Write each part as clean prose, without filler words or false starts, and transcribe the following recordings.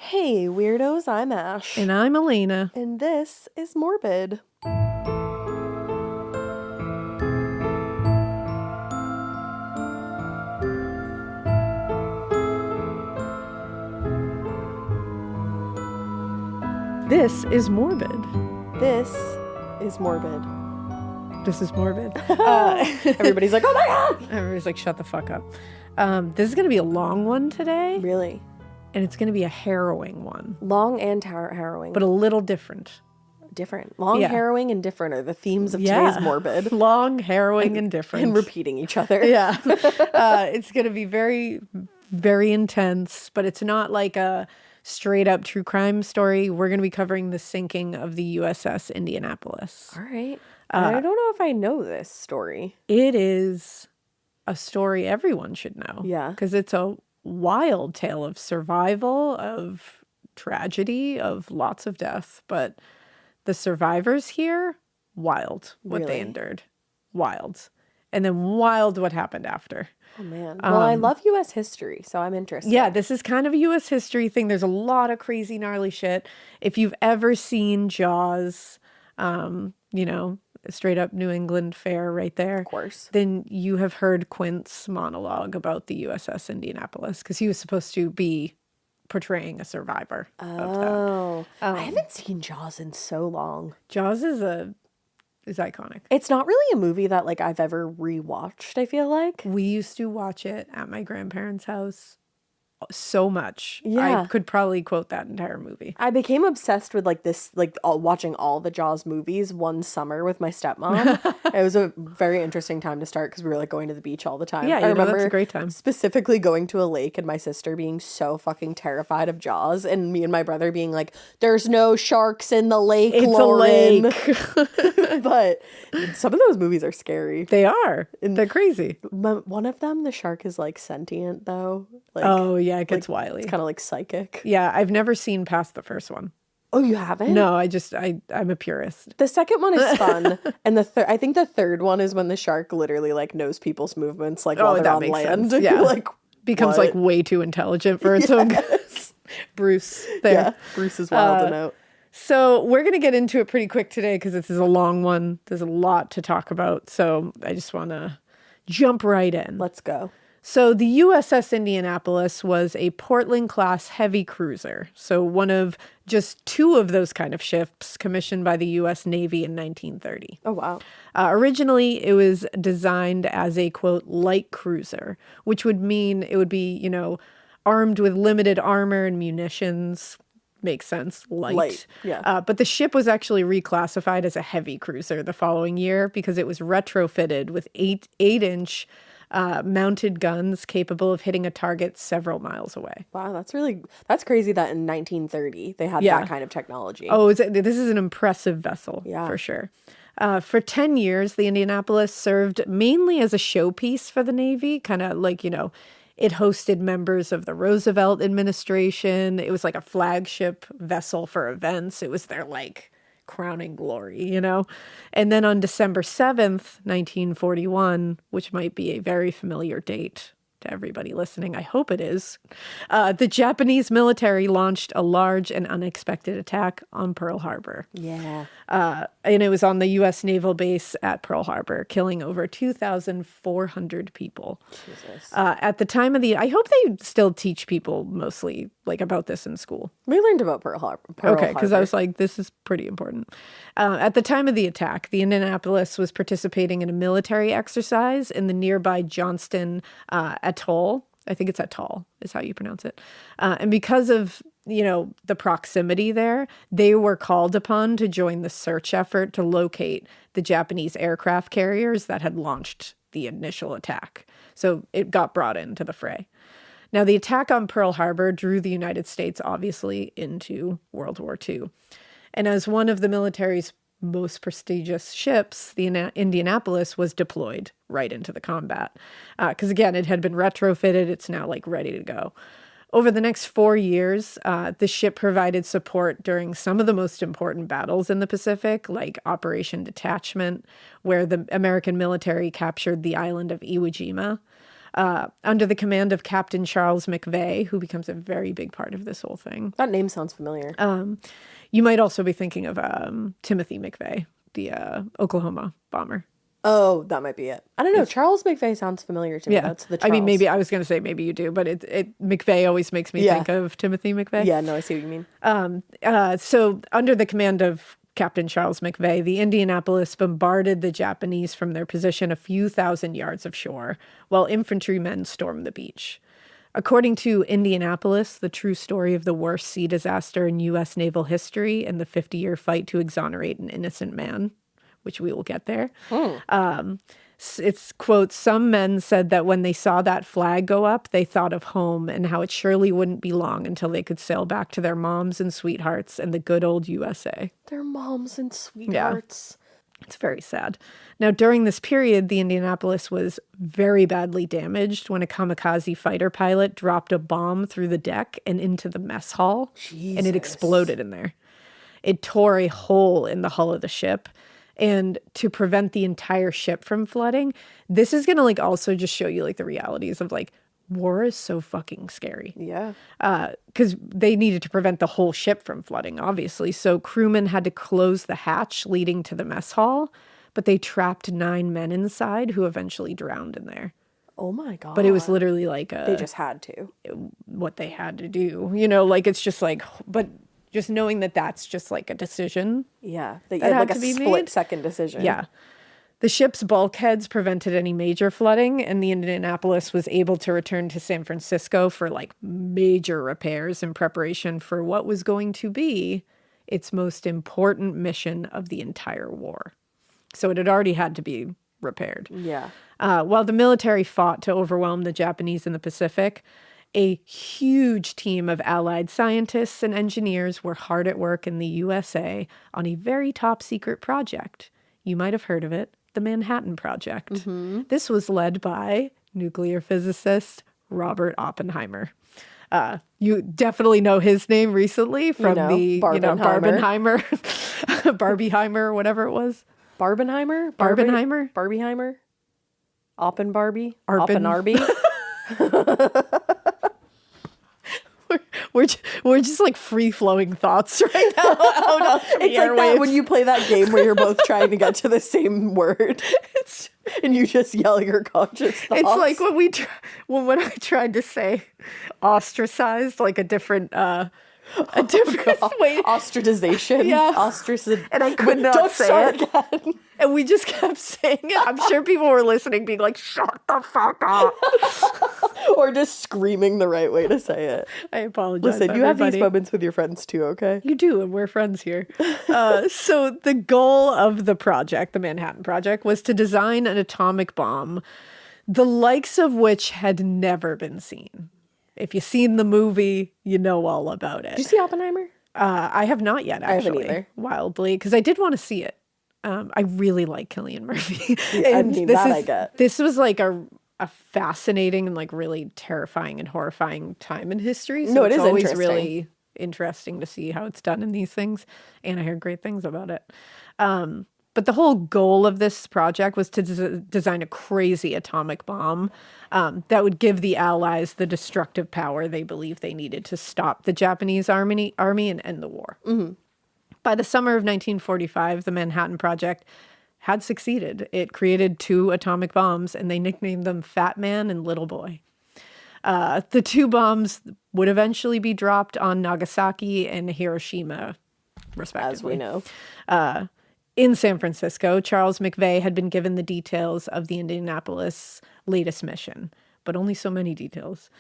Hey, weirdos, I'm Ash. And I'm Elena. And this is Morbid. This is Morbid. This is Morbid. This is Morbid. Everybody's like, oh my god! Everybody's like, shut the fuck up. This is going to be a long one today. Really? And it's going to be a harrowing one. Long and harrowing. But a little different. Different. Long, Yeah. harrowing, and different are the themes of today's Morbid. Long, harrowing, and different. And repeating each other. Yeah. It's going to be very, very intense, but it's not like a straight up true crime story. We're going to be covering the sinking of the USS Indianapolis. All right. I don't know if I know this story. It is a story everyone should know. Yeah. Because it's a wild tale of survival, of tragedy, of lots of death. But the survivors here, wild what they Really? endured. Wild. And then wild what happened after. Oh, man. Well, I love U.S. history, so I'm interested. Yeah, this is kind of a U.S. history thing. There's a lot of crazy, gnarly shit. If you've ever seen Jaws, straight up New England fare right there. Of course. Then you have heard Quint's monologue about the USS Indianapolis because he was supposed to be portraying a survivor of that. Oh. I haven't seen Jaws in so long. Jaws is iconic. It's not really a movie that like I've ever rewatched, I feel like. We used to watch it at my grandparents' house so much. Yeah. I could probably quote that entire movie. I became obsessed with watching all the Jaws movies one summer with my stepmom. It was a very interesting time to start because we were like going to the beach all the time. Yeah, I remember that's a great time. specifically going to a lake and my sister being so fucking terrified of Jaws and me and my brother being like, there's no sharks in the lake, It's Lauren. a lake. But some of those movies are scary. They are. They're crazy. One of them, the shark is like sentient though. Like, Oh, yeah, it gets wily. it's kind of like psychic. Yeah, I've never seen past the first one. Oh, you haven't? No, I'm a purist. The second one is fun, and I think the third one is when the shark literally like knows people's movements, like while they're that on makes land. sense. Yeah. You're like Becomes what? like way too intelligent for its own good. Bruce there. Yeah, Bruce is wild to note. So we're going to get into it pretty quick today because this is a long one. There's a lot to talk about. So I just want to jump right in. Let's go. So the USS Indianapolis was a Portland-class heavy cruiser. So one of just two of those kind of ships commissioned by the U.S. Navy in 1930. Oh wow. Originally, it was designed as a, quote, light cruiser, which would mean it would be, armed with limited armor and munitions. Makes sense. Light. Yeah. But the ship was actually reclassified as a heavy cruiser the following year because it was retrofitted with 8-inch mounted guns capable of hitting a target several miles away. Wow, that's crazy that in 1930 they had that kind of technology. Oh, this is an impressive vessel, Yeah. for sure. For 10 years, the Indianapolis served mainly as a showpiece for the Navy, kind of like, it hosted members of the Roosevelt administration. It was like a flagship vessel for events. It was their like crowning glory, And then on December 7th, 1941, which might be a very familiar date to everybody listening, I hope it is, the Japanese military launched a large and unexpected attack on Pearl Harbor. Yeah. And it was on the U.S. naval base at Pearl Harbor, killing over 2,400 people. Jesus. At the time of I hope they still teach people mostly like about this in school. We learned about Pearl Harbor. Okay, because I was like, this is pretty important. At the time of the attack, the Indianapolis was participating in a military exercise in the nearby Johnston Atoll. I think it's Atoll is how you pronounce it. And because of, the proximity there, they were called upon to join the search effort to locate the Japanese aircraft carriers that had launched the initial attack. So it got brought into the fray. Now, the attack on Pearl Harbor drew the United States, obviously, into World War II. And as one of the military's most prestigious ships, the Indianapolis was deployed right into the combat. Because, again, it had been retrofitted. It's now, ready to go. Over the next 4 years, the ship provided support during some of the most important battles in the Pacific, like Operation Detachment, where the American military captured the island of Iwo Jima. under the command of Captain Charles McVay, who becomes a very big part of this whole thing. That name sounds familiar. You might also be thinking of Timothy McVeigh, the Oklahoma bomber. Oh, that might be it. I don't know. Charles McVay sounds familiar to me. Yeah, That's the Charles. I mean, maybe I was going to say maybe you do, but McVeigh always makes me think of Timothy McVeigh. Yeah, no, I see what you mean. So under the command of Captain Charles McVay, the Indianapolis bombarded the Japanese from their position a few thousand yards of shore, while infantrymen stormed the beach. According to Indianapolis, the true story of the worst sea disaster in U.S. naval history and the 50-year fight to exonerate an innocent man, which we will get there. It's, quote, some men said that when they saw that flag go up, they thought of home and how it surely wouldn't be long until they could sail back to their moms and sweethearts and the good old USA. Their moms and sweethearts. Yeah. It's very sad. Now, during this period, the Indianapolis was very badly damaged when a kamikaze fighter pilot dropped a bomb through the deck and into the mess hall, and it exploded in there. It tore a hole in the hull of the ship. And to prevent the entire ship from flooding, this is going to like also just show you like the realities of like war is so fucking scary. Yeah. Because they needed to prevent the whole ship from flooding, obviously. So crewmen had to close the hatch leading to the mess hall, but they trapped 9 men inside who eventually drowned in there. Oh my God. But it was literally like they just had to. What they had to do. You know, like it's just like, but just knowing that that's just like a decision. Yeah. They had like a split-second decision. Yeah. The ship's bulkheads prevented any major flooding, and the Indianapolis was able to return to San Francisco for like major repairs in preparation for what was going to be its most important mission of the entire war. So it had already had to be repaired. Yeah. While the military fought to overwhelm the Japanese in the Pacific, a huge team of Allied scientists and engineers were hard at work in the USA on a very top secret project. You might have heard of it, the Manhattan Project. Mm-hmm. This was led by nuclear physicist Robert Oppenheimer. You definitely know his name recently from Barbenheimer, Barbieheimer, whatever it was. Barbenheimer? Barbieheimer? Oppen Barbie? Oppen Arby? We're just like free-flowing thoughts right now. It's like that when you play that game where you're both trying to get to the same word and you just yell your conscious thoughts. It's like when I tried to say ostracized, like a different way. Ostracization. Yeah. And I could not say it. Again. And we just kept saying it. I'm sure people were listening being like, shut the fuck up. Or just screaming the right way to say it. I apologize. Listen, you have these moments with your friends too, okay? You do, and we're friends here. So the goal of the project, the Manhattan Project, was to design an atomic bomb, the likes of which had never been seen. If you've seen the movie, you know all about it. Did you see Oppenheimer? I have not yet, actually. I haven't either. Wildly, because I did want to see it. I really like Cillian Murphy. I get. This was like a fascinating and like really terrifying and horrifying time in history. So it is always really interesting to see how it's done in these things. And I heard great things about it. But the whole goal of this project was to design a crazy atomic bomb that would give the Allies the destructive power they believed they needed to stop the Japanese army and end the war. Mm-hmm. By the summer of 1945, the Manhattan Project had succeeded. It created 2 atomic bombs, and they nicknamed them Fat Man and Little Boy. The 2 bombs would eventually be dropped on Nagasaki and Hiroshima, respectively. As we know. In San Francisco, Charles McVay had been given the details of the Indianapolis' latest mission, but only so many details.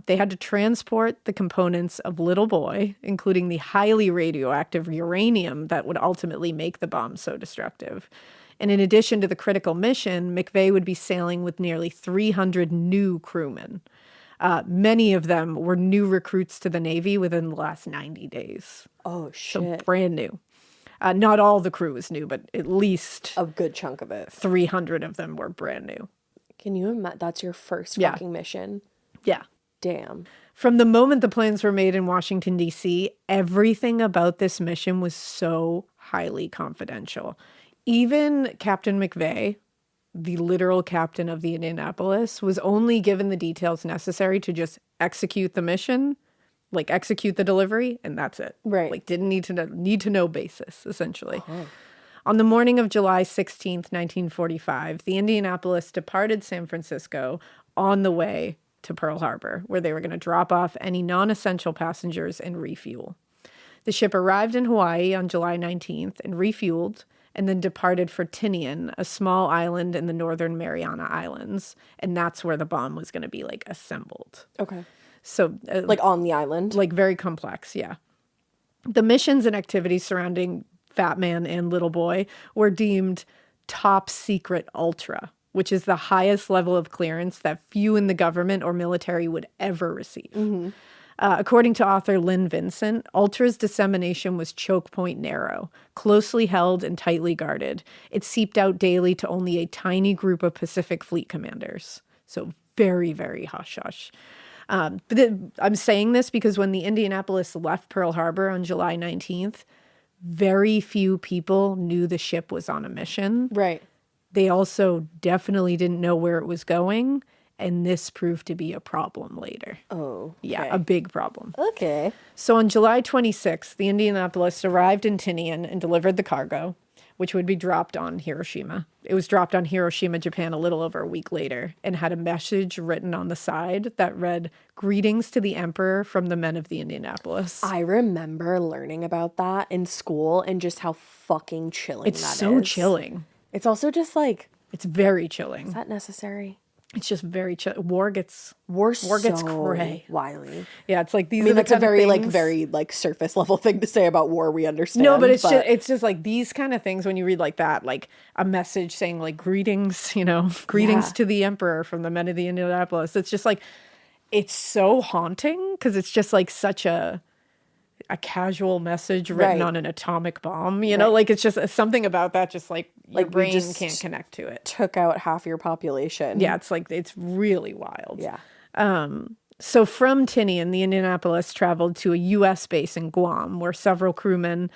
They had to transport the components of Little Boy, including the highly radioactive uranium that would ultimately make the bomb so destructive. And in addition to the critical mission, McVay would be sailing with nearly 300 new crewmen. Many of them were new recruits to the Navy within the last 90 days. Oh, shit. So brand new. Not all the crew was new, but at least a good chunk of it. 300 of them were brand new. Can you imagine? That's your first fucking mission. Yeah. Damn. From the moment the plans were made in Washington, D.C., everything about this mission was so highly confidential. Even Captain McVay, the literal captain of the Indianapolis, was only given the details necessary to just execute the mission, like execute the delivery, and that's it. Right. Like didn't need to know basis, essentially. On the morning of July 16th, 1945, the Indianapolis departed San Francisco on the way to Pearl Harbor, where they were going to drop off any non-essential passengers and refuel. The ship arrived in Hawaii on July 19th and refueled, and then departed for Tinian, a small island in the northern Mariana Islands, and that's where the bomb was going to be like assembled. Okay. So Like on the island? like very complex, yeah. The missions and activities surrounding Fat Man and Little Boy were deemed top secret ultra, which is the highest level of clearance that few in the government or military would ever receive. According to author Lynn Vincent, Ultra's dissemination was choke point narrow, closely held and tightly guarded. It seeped out daily to only a tiny group of Pacific Fleet commanders. So very, very hush-hush. I'm saying this because when the Indianapolis left Pearl Harbor on July 19th, very few people knew the ship was on a mission. Right. They also definitely didn't know where it was going. And this proved to be a problem later. Oh. Yeah, okay. a big problem. Okay. So on July 26th, the Indianapolis arrived in Tinian and delivered the cargo, which would be dropped on Hiroshima. It was dropped on Hiroshima, Japan, a little over a week later, and had a message written on the side that read, "Greetings to the Emperor from the men of the Indianapolis." I remember learning about that in school and just how fucking chilling It's that is. so chilling. It's also just like, It's very chilling. is that necessary? It's just very chill. War gets so cray. wily. Yeah, it's like these I mean, are the that's a kind of very things- very surface level thing to say about war. We understand. No, but it's just like these kind of things when you read like that, like a message saying like greetings, greetings Yeah. to the Emperor from the men of the Indianapolis. It's just like, it's so haunting because it's just like such a casual message written Right. on an atomic bomb, Right. like it's just something about that, just like your Like, we brain just can't connect to it. took out half your population. Yeah, it's like, it's really wild. Yeah. So from Tinian, the Indianapolis traveled to a U.S. base in Guam, where several crewmen,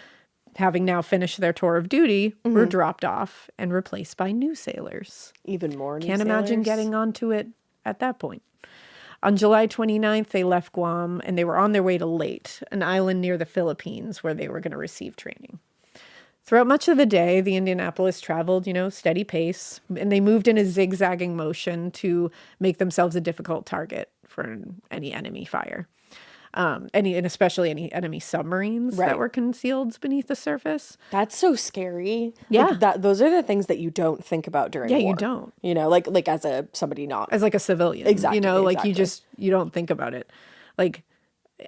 having now finished their tour of duty, were dropped off and replaced by new sailors. Even more. Can't imagine getting onto it at that point. On July 29th, they left Guam, and they were on their way to Leyte, an island near the Philippines, where they were going to receive training. Throughout much of the day, the Indianapolis traveled, steady pace, and they moved in a zigzagging motion to make themselves a difficult target for any enemy fire. And especially any enemy submarines that Right. were concealed beneath the surface. That's so scary. Yeah. Like those are the things that you don't think about during Yeah, war. you don't. Like as somebody not. As like a civilian. Exactly, Like exactly. you don't think about it. Like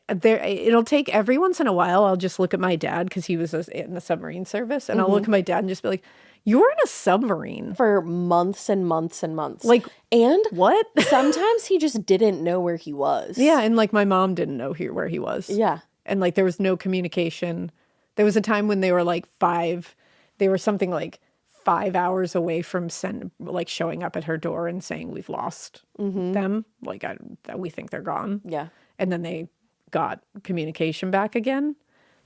it'll take every once in a while, I'll just look at my dad because he was in the submarine service, and I'll look at my dad and just be like, you were in a submarine For months and months and months. Like, and what? sometimes he just didn't know where he was. Yeah, and like my mom didn't know where he was. Yeah. And like there was no communication. There was a time when they were like they were something like 5 hours away from showing up at her door and saying we've lost them. Like we think they're gone. Yeah. And then they got communication back again.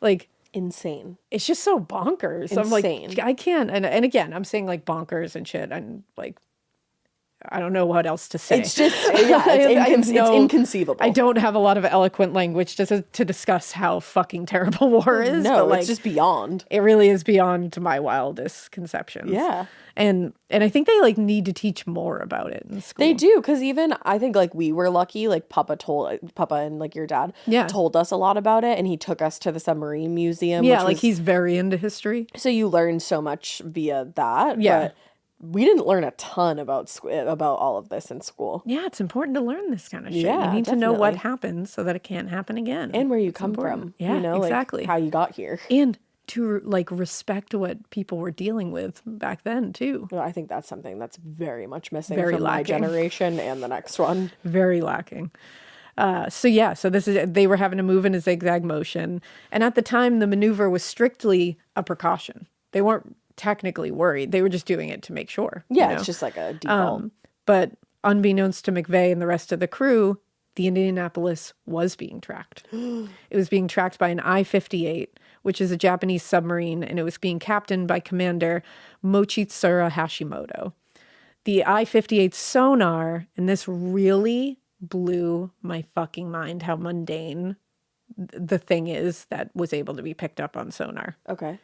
Like Insane. it's just so bonkers. I'm like, Insane. I can't. And again, I'm saying like bonkers and shit. And like, I don't know what else to say. It's just, yeah, it's inconceivable. I don't have a lot of eloquent language to discuss how fucking terrible war is. No, but like, it's just beyond. it really is beyond my wildest conceptions. Yeah. And I think they like need to teach more about it in school. They do, because even I think like we were lucky, like Papa and like your dad Yeah. told us a lot about it, and he took us to the submarine museum. Yeah, which like was- he's very into history. so you learn so much via that. Yeah. But we didn't learn a ton about all of this in school, Yeah, it's important to learn this kind of shit. Yeah, You need to know what definitely. happened so that it can't happen again. and where you come from. Yeah, exactly. Like how you got here. And to like respect what people were dealing with back then too. Well, I think that's something that's very much missing Very from my lacking. generation and the next one. Very lacking. So they were having to move in a zigzag motion. And at the time, the maneuver was strictly a precaution. They weren't technically worried. They were just doing it to make sure. Yeah, it's just like a default. But unbeknownst to McVeigh and the rest of the crew, the Indianapolis was being tracked. It was being tracked by an I-58, which is a Japanese submarine, and it was being captained by Commander Mochitsura Hashimoto. The I-58 sonar, and this really blew my fucking mind how mundane the thing is that was able to be picked up on sonar. Okay.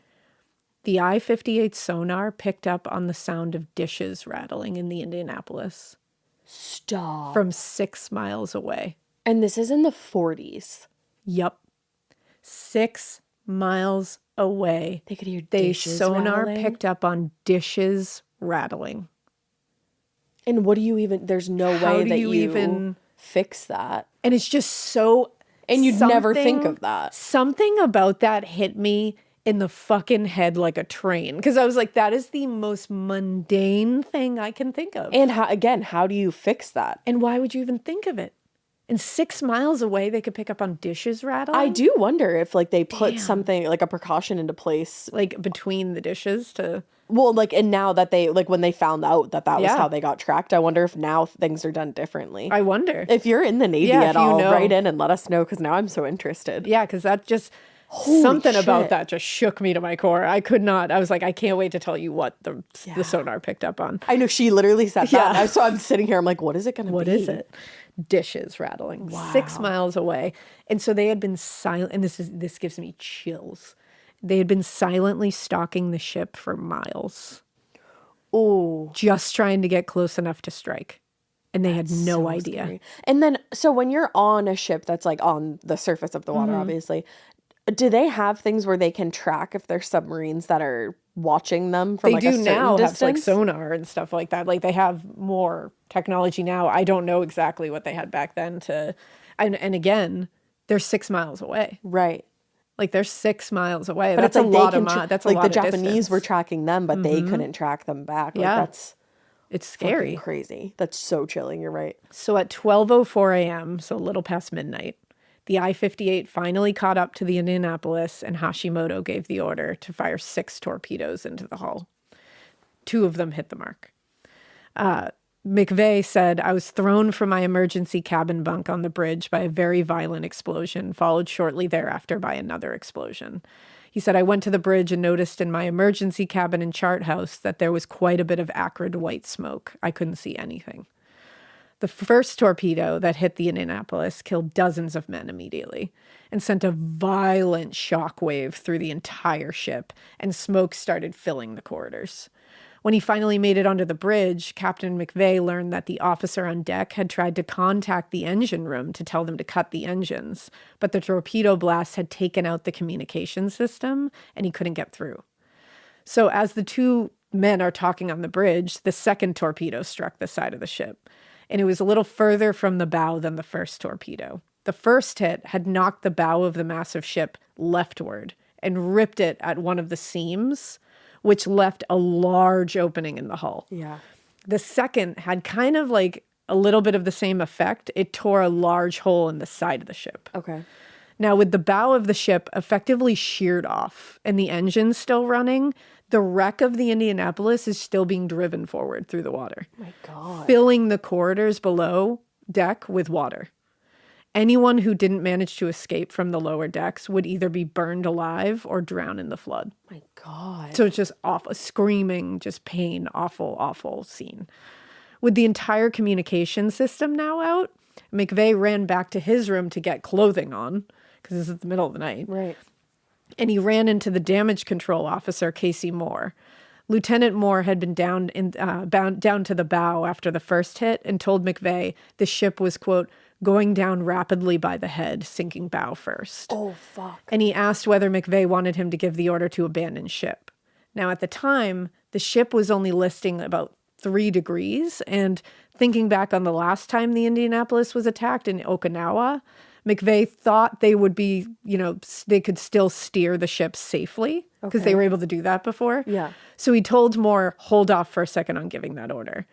The I-58 sonar picked up on the sound of dishes rattling in the Indianapolis. Stop. From 6 miles away. And this is in the 40s. Yup. 6 miles away. They could hear They dishes sonar rattling? picked up on dishes rattling. And what do you even... There's no How way do that you you even fix that. And it's just so... And you'd never think something- of that. Something about that hit me in the fucking head like a train. Because I was like, that is the most mundane thing I can think of. And how do you fix that? And why would you even think of it? And 6 miles away, they could pick up on dishes rattling? I do wonder if like they put Damn. something like a precaution into place. Like between the dishes to... Well, like, and now that they, like, when they found out that was Yeah. how they got tracked, I wonder if now things are done differently. I wonder. If you're in the Navy Yeah, at if you all, know. write in and let us know, because now I'm so interested. Yeah, because that just... Holy something about shit. that just shook me to my core. I could not... I was like, I can't wait to tell you what the sonar picked up on. I know she literally said Yeah. that. So I'm sitting here, I'm like, what is it going to be? What is it? Dishes rattling. Wow. 6 miles away. And so they had been silent, and this gives me chills. They had been silently stalking the ship for miles, Oh, just trying to get close enough to strike. And they had no so idea. scary. And then, so when you're on a ship that's like on the surface of the water, Mm-hmm. obviously, do they have things where they can track if there's submarines that are watching them from They like a do certain now distance? have like sonar and stuff like that. Like they have more technology now. I don't know exactly what they had back then and again, they're 6 miles away. Right. Like they're 6 miles away. But That's it's a like lot they of can that's a like lot the of Japanese distance. Mm-hmm. were tracking them, but they couldn't track them back. Like, Yeah. that's It's fucking scary. crazy. That's so chilling. You're right. So at 12:04 a.m., so a little past midnight, the I-58 finally caught up to the Indianapolis, and Hashimoto gave the order to fire 6 torpedoes into the hull. 2 of them hit the mark. McVeigh said, I was thrown from my emergency cabin bunk on the bridge by a very violent explosion, followed shortly thereafter by another explosion. He said, I went to the bridge and noticed in my emergency cabin and chart house that there was quite a bit of acrid white smoke. I couldn't see anything. The first torpedo that hit the Indianapolis killed dozens of men immediately and sent a violent shock wave through the entire ship, and smoke started filling the corridors. When he finally made it onto the bridge, Captain McVeigh learned that the officer on deck had tried to contact the engine room to tell them to cut the engines, but the torpedo blast had taken out the communication system and he couldn't get through. So as the 2 men are talking on the bridge, the second torpedo struck the side of the ship, and it was a little further from the bow than the first torpedo. The first hit had knocked the bow of the massive ship leftward and ripped it at one of the seams, which left a large opening in the hull. Yeah. The second had kind of like a little bit of the same effect. It tore a large hole in the side of the ship. Okay. Now, with the bow of the ship effectively sheared off and the engine still running, the wreck of the Indianapolis is still being driven forward through the water, My God. filling the corridors below deck with water. Anyone who didn't manage to escape from the lower decks would either be burned alive or drown in the flood. My God. So it's just awful, screaming, just pain, awful, awful scene. With the entire communication system now out, McVeigh ran back to his room to get clothing on, because this is the middle of the night. Right. And he ran into the damage control officer, Casey Moore. Lieutenant Moore had been down to the bow after the first hit and told McVeigh the ship was, quote, going down rapidly by the head, sinking bow first. Oh, fuck. And he asked whether McVeigh wanted him to give the order to abandon ship. Now, at the time, the ship was only listing about 3 degrees, and thinking back on the last time the Indianapolis was attacked in Okinawa, McVeigh thought they would be, they could still steer the ship safely because they were able to do that before. Yeah. So he told Moore, hold off for a second on giving that order.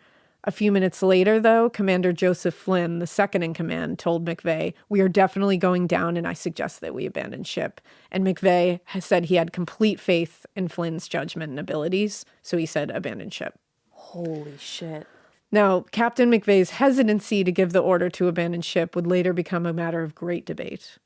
A few minutes later, though, Commander Joseph Flynn, the second in command, told McVeigh, we are definitely going down and I suggest that we abandon ship. And McVeigh has said he had complete faith in Flynn's judgment and abilities, so he said abandon ship. Holy shit. Now, Captain McVeigh's hesitancy to give the order to abandon ship would later become a matter of great debate.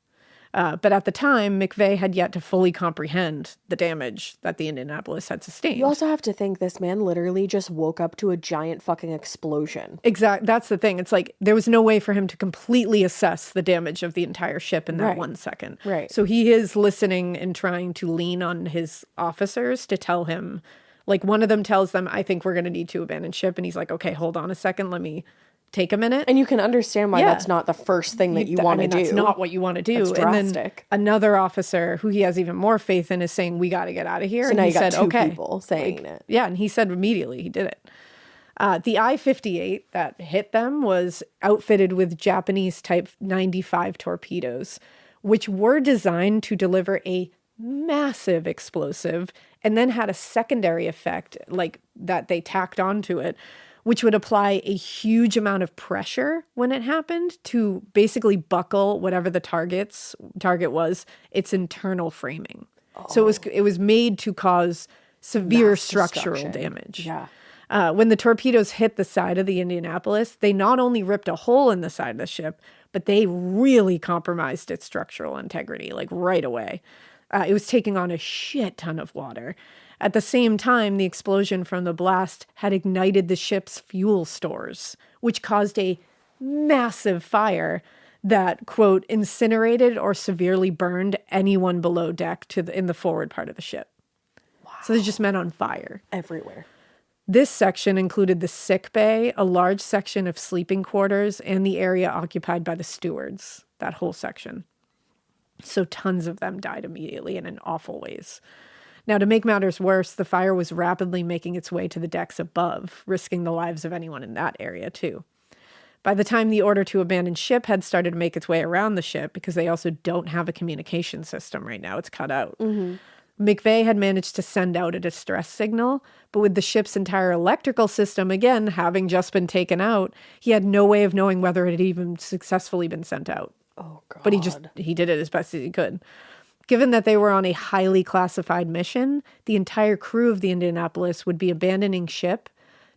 But at the time, McVeigh had yet to fully comprehend the damage that the Indianapolis had sustained. You also have to think this man literally just woke up to a giant fucking explosion. Exactly. That's the thing. It's like there was no way for him to completely assess the damage of the entire ship in that 1 second. Right. So he is listening and trying to lean on his officers to tell him, like one of them tells them, I think we're going to need to abandon ship. And he's like, okay, hold on a second. Let me take a minute. And you can understand why that's not the first thing that you want to do. That's not what you want to do. That's drastic. And then another officer who he has even more faith in is saying, we got to get out of here. So and now he you got said, two people saying it. Yeah, and he said immediately he did it. The I-58 that hit them was outfitted with Japanese Type 95 torpedoes, which were designed to deliver a massive explosive and then had a secondary effect like that they tacked onto it, which would apply a huge amount of pressure when it happened to basically buckle whatever the target was, its internal framing. So it was made to cause severe structural damage. Yeah. When the torpedoes hit the side of the Indianapolis, they not only ripped a hole in the side of the ship, but they really compromised its structural integrity, like right away. It was taking on a shit ton of water. At the same time, the explosion from the blast had ignited the ship's fuel stores, which caused a massive fire that, quote, incinerated or severely burned anyone below deck in the forward part of the ship. Wow. So they just met on fire. Everywhere. This section included the sick bay, a large section of sleeping quarters, and the area occupied by the stewards, that whole section. So tons of them died immediately and in awful ways. Now, to make matters worse, the fire was rapidly making its way to the decks above, risking the lives of anyone in that area, too. By the time the order to abandon ship had started to make its way around the ship, because they also don't have a communication system right now, it's cut out, McVeigh had managed to send out a distress signal, but with the ship's entire electrical system, again, having just been taken out, he had no way of knowing whether it had even successfully been sent out. Oh, God. But he did it as best as he could. Given that they were on a highly classified mission, the entire crew of the Indianapolis would be abandoning ship,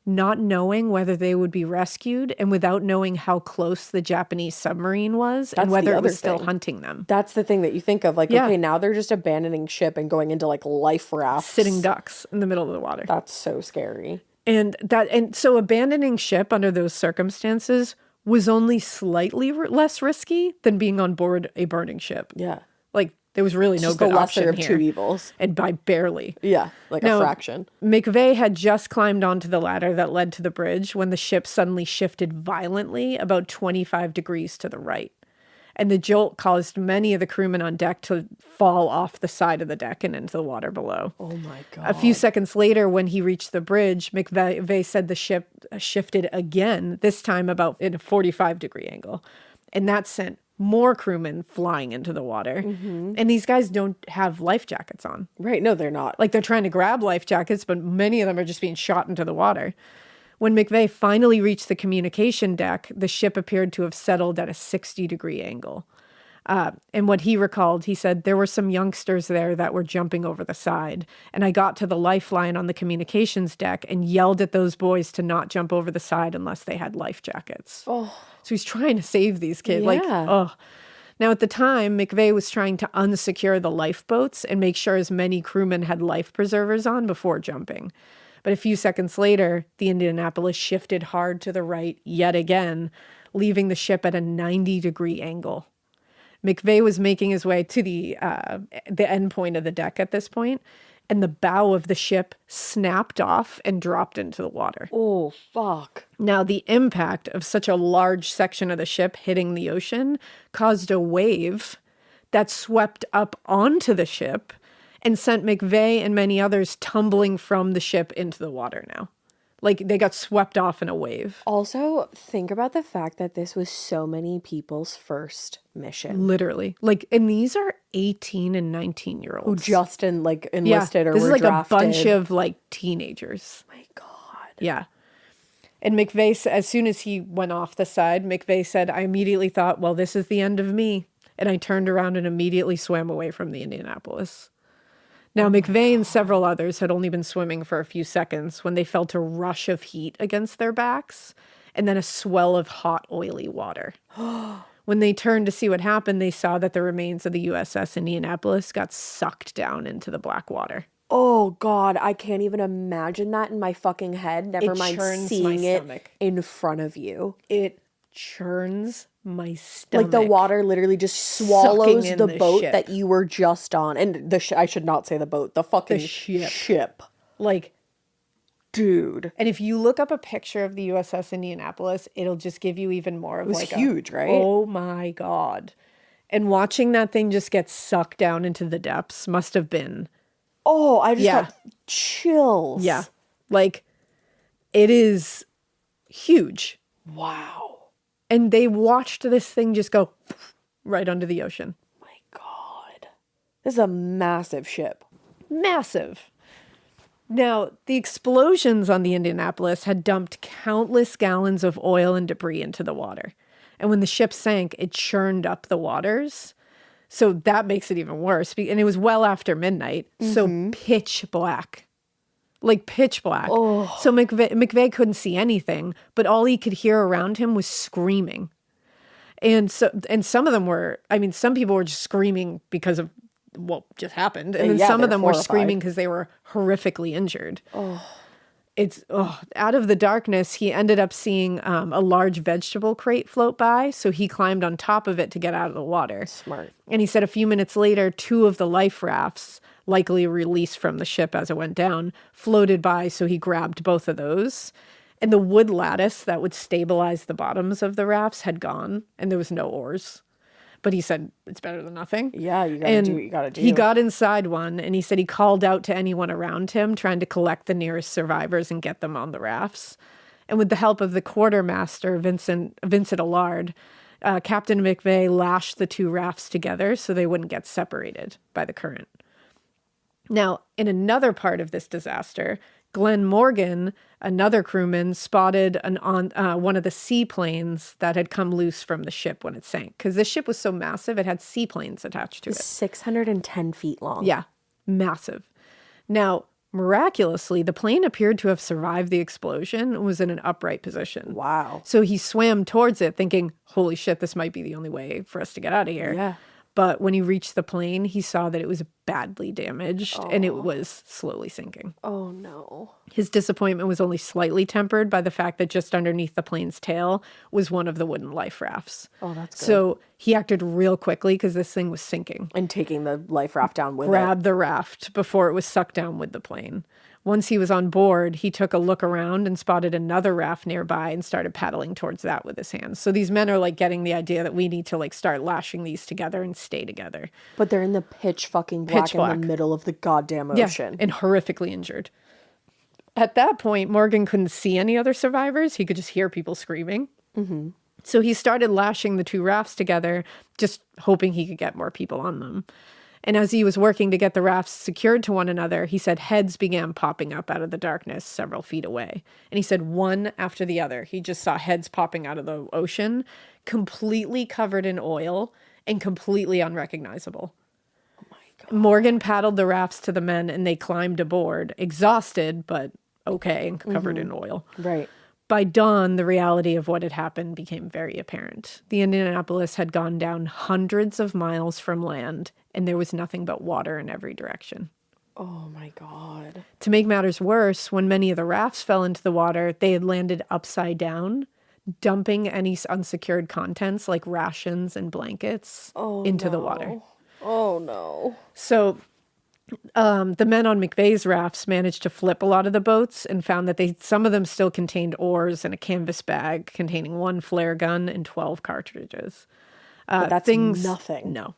not knowing whether they would be rescued and without knowing how close the Japanese submarine was and whether it was still hunting them. That's the thing that you think of. Like, okay, now they're just abandoning ship and going into like life rafts. Sitting ducks in the middle of the water. That's so scary. And so abandoning ship under those circumstances was only slightly less risky than being on board a burning ship. Yeah. Like, there was really no good option here. Just the lesser of two evils. And by barely. Yeah, like a fraction. McVeigh had just climbed onto the ladder that led to the bridge when the ship suddenly shifted violently about 25 degrees to the right. And the jolt caused many of the crewmen on deck to fall off the side of the deck and into the water below. Oh my God. A few seconds later, when he reached the bridge, McVeigh said the ship shifted again, this time about in a 45-degree angle. And that sent more crewmen flying into the water. And these guys don't have life jackets on. Right. No, they're not. Like, they're trying to grab life jackets, but many of them are just being shot into the water. When McVeigh finally reached the communication deck, the ship appeared to have settled at a 60-degree angle. And what he recalled, he said, there were some youngsters there that were jumping over the side. And I got to the lifeline on the communications deck and yelled at those boys to not jump over the side unless they had life jackets. Oh. So he's trying to save these kids. Yeah. Now, at the time, McVeigh was trying to unsecure the lifeboats and make sure as many crewmen had life preservers on before jumping. But a few seconds later, the Indianapolis shifted hard to the right yet again, leaving the ship at a 90-degree angle. McVeigh was making his way to the end point of the deck at this point, and the bow of the ship snapped off and dropped into the water. Oh, fuck. Now, the impact of such a large section of the ship hitting the ocean caused a wave that swept up onto the ship and sent McVeigh and many others tumbling from the ship into the water now. Like, they got swept off in a wave. Also, think about the fact that this was so many people's first mission. Literally. Like, and these are 18 and 19-year-olds. Who just enlisted or this were is like drafted. A bunch of, like, teenagers. My God. Yeah. And McVeigh, as soon as he went off the side, McVeigh said, I immediately thought, well, this is the end of me. And I turned around and immediately swam away from the Indianapolis. Now, McVeigh and several others had only been swimming for a few seconds when they felt a rush of heat against their backs and then a swell of hot, oily water. When they turned to see what happened, they saw that the remains of the USS Indianapolis got sucked down into the black water. Oh, God, I can't even imagine that in my fucking head. Never It mind churns seeing my it stomach. in front of you. It churns my stomach. Like the water literally just swallows in the the boat ship. that you were just on. And I should not say the boat, the fucking ship. Like, dude. and if you look up a picture of the USS Indianapolis, it'll just give you even more of like huge, right? Oh my God. And watching that thing just get sucked down into the depths must have been. Oh, I just got chills. Yeah. Like, it is huge. Wow. And they watched this thing just go right under the ocean. My God. This is a massive ship. Massive. Now, the explosions on the Indianapolis had dumped countless gallons of oil and debris into the water. And when the ship sank, it churned up the waters. So that makes it even worse. And it was well after midnight. So pitch black. Like pitch black. Oh. So McVeigh couldn't see anything, but all he could hear around him was screaming. And some of them were, some people were just screaming because of what just happened. And then some of them were screaming because they were horrifically injured. Oh. Out of the darkness, he ended up seeing a large vegetable crate float by. So he climbed on top of it to get out of the water. Smart. And he said a few minutes later, 2 of the life rafts, likely released from the ship as it went down, floated by. So he grabbed both of those. And the wood lattice that would stabilize the bottoms of the rafts had gone. And there was no oars. But he said, it's better than nothing. Yeah, you gotta do what you gotta do. He got inside one, and he said he called out to anyone around him, trying to collect the nearest survivors and get them on the rafts. And with the help of the quartermaster, Vincent Allard, Captain McVeigh lashed the 2 rafts together so they wouldn't get separated by the current. Now, in another part of this disaster, Glenn Morgan, another crewman, spotted one of the seaplanes that had come loose from the ship when it sank. Because this ship was so massive, it had seaplanes attached to it. 610 feet long. Yeah, massive. Now, miraculously, the plane appeared to have survived the explosion and was in an upright position. Wow. So he swam towards it thinking, holy shit, this might be the only way for us to get out of here. Yeah. But when he reached the plane, he saw that it was badly damaged and it was slowly sinking. Oh, no. His disappointment was only slightly tempered by the fact that just underneath the plane's tail was one of the wooden life rafts. Oh, that's good. So he acted real quickly because this thing was sinking. And taking the life raft down with Grabbed the raft before it was sucked down with the plane. Once he was on board, he took a look around and spotted another raft nearby and started paddling towards that with his hands. So these men are like getting the idea that we need to like start lashing these together and stay together. But they're in the pitch fucking black in the middle of the goddamn ocean. Yeah, and horrifically injured. At that point, Morgan couldn't see any other survivors. He could just hear people screaming. Mm-hmm. So he started lashing the 2 rafts together, just hoping he could get more people on them. And as he was working to get the rafts secured to one another, he said heads began popping up out of the darkness several feet away. And he said one after the other. He just saw heads popping out of the ocean, completely covered in oil and completely unrecognizable. Oh my God. Morgan paddled the rafts to the men and they climbed aboard, exhausted, but okay, and covered in oil. Right. By dawn, the reality of what had happened became very apparent. The Indianapolis had gone down hundreds of miles from land, and there was nothing but water in every direction. Oh my God. To make matters worse, when many of the rafts fell into the water, they had landed upside down, dumping any unsecured contents like rations and blankets into the water. Oh no. So the men on McVeigh's rafts managed to flip a lot of the boats and found that some of them still contained oars and a canvas bag containing 1 flare gun and 12 cartridges. But that's nothing. No.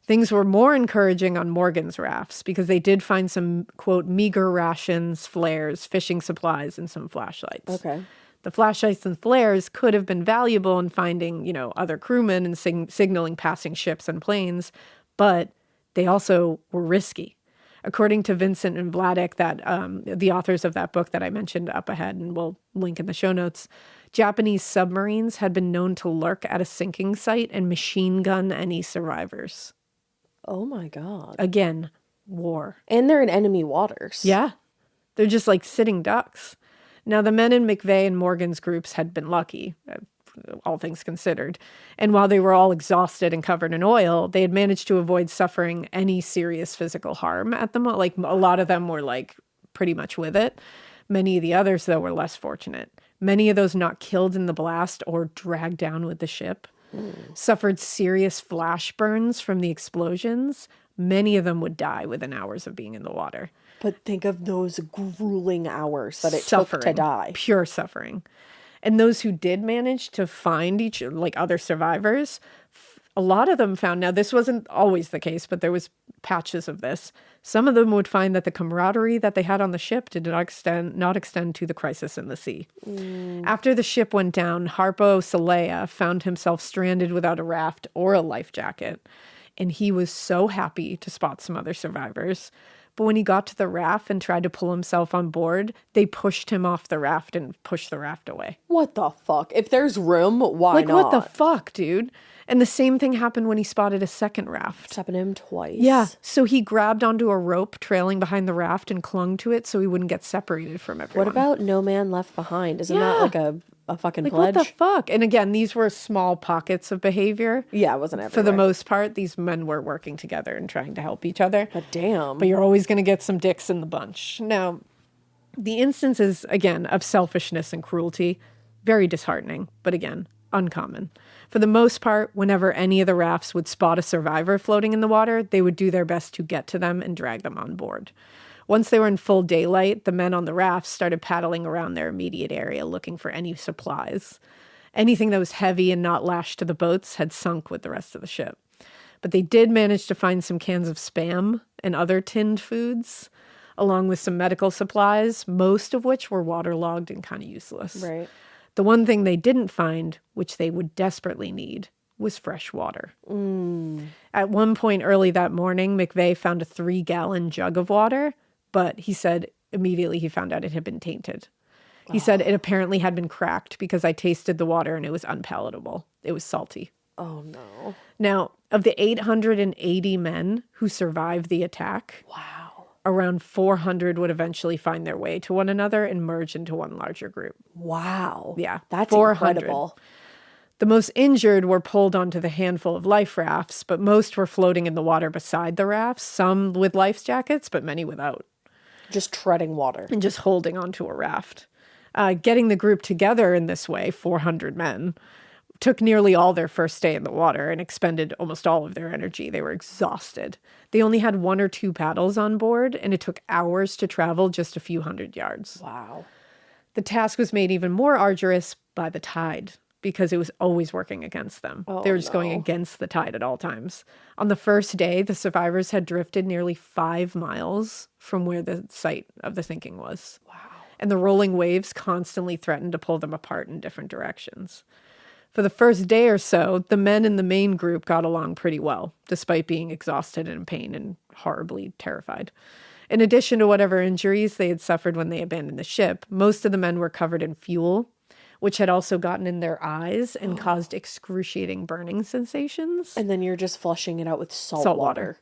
Things were more encouraging on Morgan's rafts because they did find some, quote, meager rations, flares, fishing supplies, and some flashlights. Okay. The flashlights and flares could have been valuable in finding, other crewmen and signaling passing ships and planes, but they also were risky. According to Vincent and Vladek, the authors of that book that I mentioned up ahead, and we'll link in the show notes, Japanese submarines had been known to lurk at a sinking site and machine gun any survivors. Oh my God. Again, war. And they're in enemy waters. Yeah. They're just like sitting ducks. Now, the men in McVeigh and Morgan's groups had been lucky. all things considered. And while they were all exhausted and covered in oil, they had managed to avoid suffering any serious physical harm at the moment. Like, a lot of them were like pretty much with it. Many of the others, though, were less fortunate. Many of those not killed in the blast or dragged down with the ship suffered serious flash burns from the explosions. Many of them would die within hours of being in the water. But think of those grueling hours that it Suffering, took to die. pure suffering. And those who did manage to find other survivors, a lot of them found, now this wasn't always the case, but there was patches of this. Some of them would find that the camaraderie that they had on the ship did not extend to the crisis in the sea. After the ship went down, Harpo Salea found himself stranded without a raft or a life jacket. And he was so happy to spot some other survivors. But when he got to the raft and tried to pull himself on board, they pushed him off the raft and pushed the raft away. What the fuck? If there's room, why not? What the fuck, dude? And the same thing happened when he spotted a second raft. It's happened to him twice. Yeah. So he grabbed onto a rope trailing behind the raft and clung to it so he wouldn't get separated from everyone. What about no man left behind? Isn't that like a fucking pledge? What the fuck? And again, these were small pockets of behavior. Yeah, it wasn't everywhere. For the most part, these men were working together and trying to help each other. But damn. But you're always going to get some dicks in the bunch. Now, the instances, again, of selfishness and cruelty, very disheartening, but again, uncommon. For the most part, whenever any of the rafts would spot a survivor floating in the water, they would do their best to get to them and drag them on board. Once they were in full daylight, the men on the rafts started paddling around their immediate area looking for any supplies. Anything that was heavy and not lashed to the boats had sunk with the rest of the ship. But they did manage to find some cans of Spam and other tinned foods, along with some medical supplies, most of which were waterlogged and kind of useless. Right. The one thing they didn't find, which they would desperately need, was fresh water. At one point early that morning, McVeigh found a 3-gallon jug of water, but he said immediately he found out it had been tainted. He said it apparently had been cracked because I tasted the water and it was unpalatable. It was salty. Oh, no. Now, of the 880 men who survived the attack, around 400 would eventually find their way to one another and merge into one larger group. Wow. Yeah, That's 400. incredible. The most injured were pulled onto the handful of life rafts, but most were floating in the water beside the rafts, some with life jackets, but many without. Just treading water. And just holding onto a raft. Getting the group together in this way, 400 men, took nearly all their first day in the water and expended almost all of their energy. They were exhausted. They only had 1 or 2 paddles on board, and it took hours to travel just a few hundred yards. Wow. The task was made even more arduous by the tide, because it was always working against them. They were just going against the tide at all times. On the first day, the survivors had drifted nearly 5 miles from where the site of the sinking was. Wow. And the rolling waves constantly threatened to pull them apart in different directions. For the first day or so, the men in the main group got along pretty well, despite being exhausted and in pain and horribly terrified. In addition to whatever injuries they had suffered when they abandoned the ship, most of the men were covered in fuel, which had also gotten in their eyes and caused excruciating burning sensations. And then you're just flushing it out with salt water.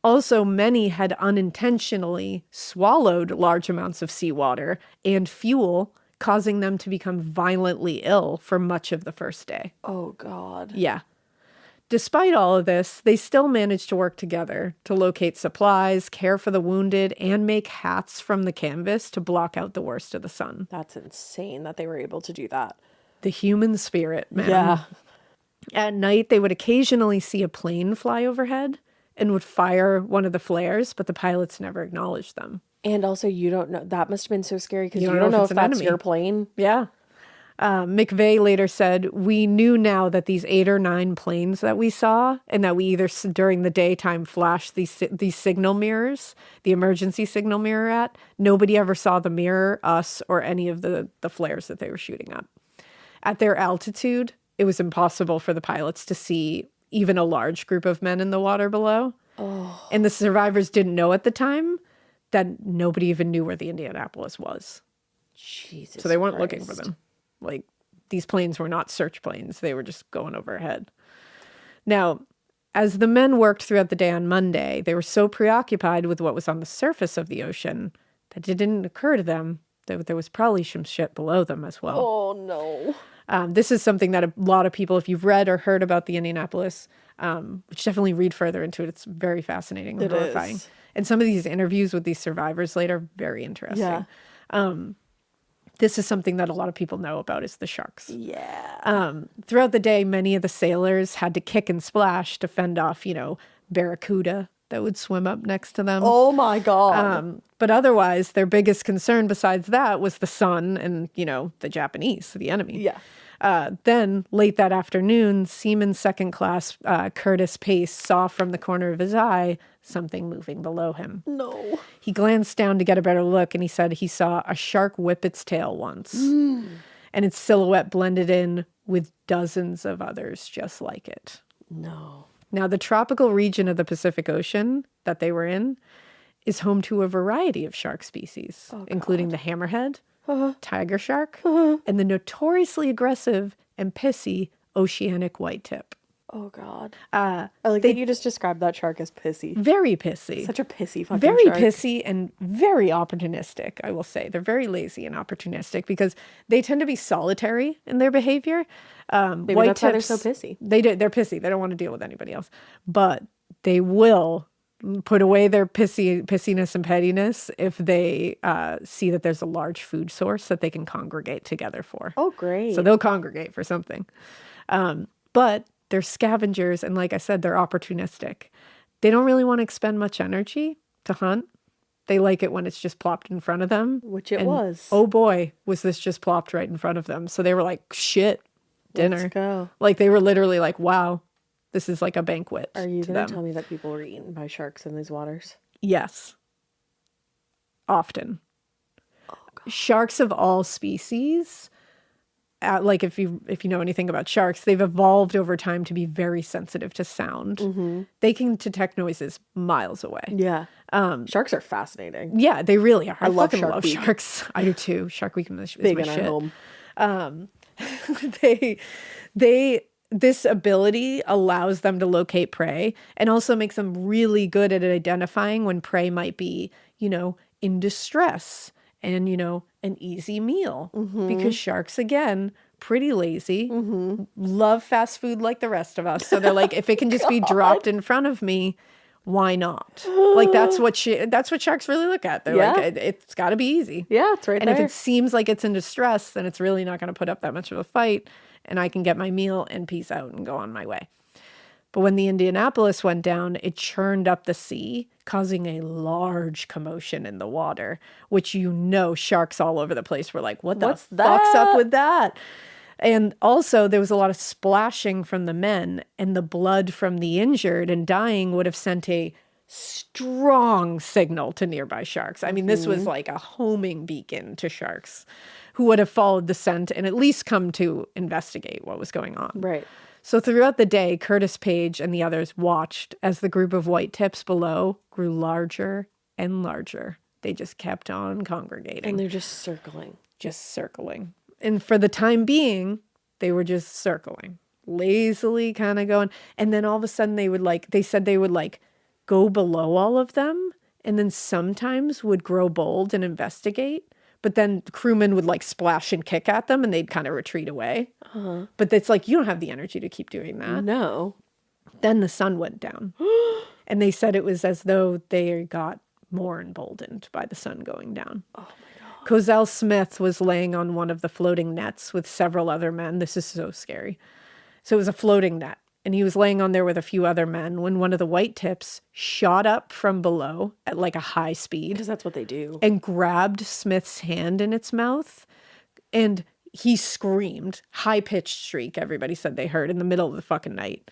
Also, many had unintentionally swallowed large amounts of seawater and fuel, causing them to become violently ill for much of the first day. Oh, God. Yeah. Despite all of this, they still managed to work together to locate supplies, care for the wounded, and make hats from the canvas to block out the worst of the sun. That's insane that they were able to do that. The human spirit, man. Yeah. At night, they would occasionally see a plane fly overhead and would fire one of the flares, but the pilots never acknowledged them. And also, you don't know. That must have been so scary because you don't don't know know if if it's an that's enemy. your plane. Yeah. McVeigh later said, "We knew now that these 8 or 9 planes that we saw, and that we either during the daytime flashed these signal mirrors, the emergency signal mirror at, nobody ever saw the mirror, us, or any of the flares that they were shooting up. At their altitude, it was impossible for the pilots to see even a large group of men in the water below. Oh. And the survivors didn't know at the time that nobody even knew where the Indianapolis was. Jesus So they weren't Christ. looking for them. Like, these planes were not search planes. They were just going overhead. Now, as the men worked throughout the day on Monday, they were so preoccupied with what was on the surface of the ocean that it didn't occur to them that there was probably some shit below them as well. Oh, no. This is something that a lot of people, if you've read or heard about the Indianapolis, which definitely read further into it. It's very fascinating and horrifying. Is. And some of these interviews with these survivors later are very interesting. Yeah. This is something that a lot of people know about is the sharks. Yeah. Throughout the day, many of the sailors had to kick and splash to fend off, barracuda that would swim up next to them. Oh my God. But otherwise, their biggest concern besides that was the sun and, the Japanese, the enemy. Yeah. Then, late that afternoon, Seaman Second Class Curtis Pace saw from the corner of his eye something moving below him. No. He glanced down to get a better look, and he said he saw a shark whip its tail once. And its silhouette blended in with dozens of others just like it. No. Now, the tropical region of the Pacific Ocean that they were in is home to a variety of shark species, including the hammerhead, tiger shark, and the notoriously aggressive and pissy oceanic white tip. Oh God. I like that you just described that shark as pissy. Very pissy. Such a pissy fucking Very shark. pissy and very opportunistic, I will say. They're very lazy and opportunistic because they tend to be solitary in their behavior. Maybe that's why they're so pissy. They're pissy. They don't want to deal with anybody else. But they will put away their pissiness and pettiness if they see that there's a large food source that they can congregate together for. Oh, great. So they'll congregate for something. But they're scavengers, and like I said, they're opportunistic. They don't really want to expend much energy to hunt. They like it when it's just plopped in front of them. Which it was. Oh boy, was this just plopped right in front of them. So they were like, shit, dinner. Let's go. Like they were literally like, wow, this is like a banquet. Are you to going them. to tell me that people were eaten by sharks in these waters? Yes. Often. Sharks of all species, like if you know anything about sharks, they've evolved over time to be very sensitive to sound. They can detect noises miles away. Yeah. Sharks are fascinating. Yeah, they really are. I love fucking Shark love Week. sharks. I do too. Shark Week is Big my in our shit. home. This ability allows them to locate prey and also makes them really good at identifying when prey might be, in distress and, an easy meal. Because sharks, again, pretty lazy, love fast food like the rest of us. So they're like, if it can just be dropped in front of me, why not? Like that's what sharks really look at. They're like, it's got to be easy. Yeah, it's right and there. if it seems like it's in distress, then it's really not going to put up that much of a fight, and I can get my meal and peace out and go on my way. But when the Indianapolis went down, it churned up the sea, causing a large commotion in the water, which sharks all over the place were like, what's fuck's up with that? And also there was a lot of splashing from the men, and the blood from the injured and dying would have sent a strong signal to nearby sharks. I mean, this was like a homing beacon to sharks who would have followed the scent and at least come to investigate what was going on. Right. So throughout the day, Curtis Page and the others watched as the group of white tips below grew larger and larger. They just kept on congregating. And they're just circling. Just circling. And for the time being, they were just circling, lazily kind of going. And then all of a sudden they said they would go below all of them and then sometimes would grow bold and investigate. But then crewmen would splash and kick at them and they'd kind of retreat away. But it's like, you don't have the energy to keep doing that. No. Then the sun went down. And they said it was as though they got more emboldened by the sun going down. Oh my God. Cozell Smith was laying on one of the floating nets with several other men. This is so scary. So it was a floating net. And he was laying on there with a few other men when one of the white tips shot up from below at a high speed. Because that's what they do. And grabbed Smith's hand in its mouth. And he screamed. High-pitched shriek, everybody said they heard in the middle of the fucking night.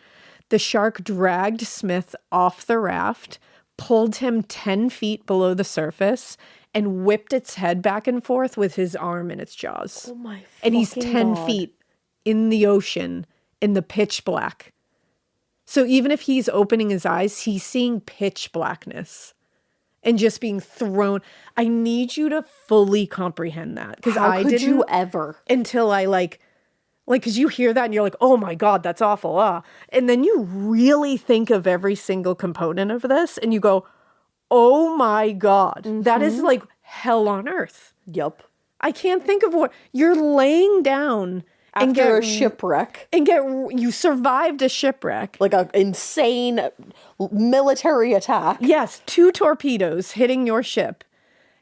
The shark dragged Smith off the raft, pulled him 10 feet below the surface, and whipped its head back and forth with his arm in its jaws. Oh my And he's 10 God. feet in the ocean in the pitch black. So even if he's opening his eyes, he's seeing pitch blackness and just being thrown. I need you to fully comprehend that. Because I could didn't you ever? until I because you hear that and you're like, oh my God, that's awful. And then you really think of every single component of this and you go, oh my God, that is hell on earth. Yup. I can't think of what you're laying down After a shipwreck. And you survived a shipwreck. Like an insane military attack. Yes, 2 torpedoes hitting your ship.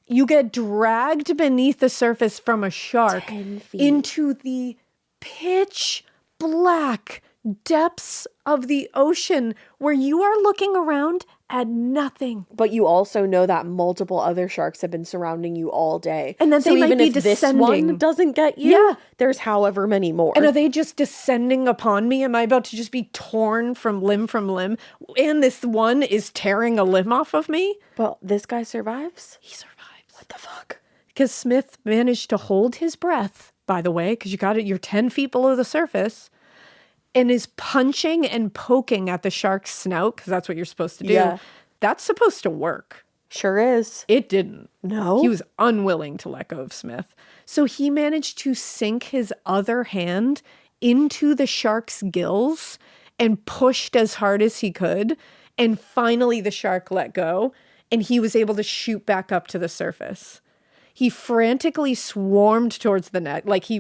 You get dragged beneath the surface from a shark 10 feet. into the pitch black depths of the ocean where you are looking around at nothing. But you also know that multiple other sharks have been surrounding you all day. And that they might be if descending. This one doesn't get you, there's however many more. And are they just descending upon me? Am I about to just be torn from limb? And this one is tearing a limb off of me? But this guy survives? He survives. What the fuck? Because Smith managed to hold his breath, by the way, because you're 10 feet below the surface, and is punching and poking at the shark's snout, because that's what you're supposed to do. Yeah. That's supposed to work. Sure is. It didn't. No. He was unwilling to let go of Smith. So he managed to sink his other hand into the shark's gills and pushed as hard as he could. And finally the shark let go and he was able to shoot back up to the surface. He frantically swarmed towards the net. Like he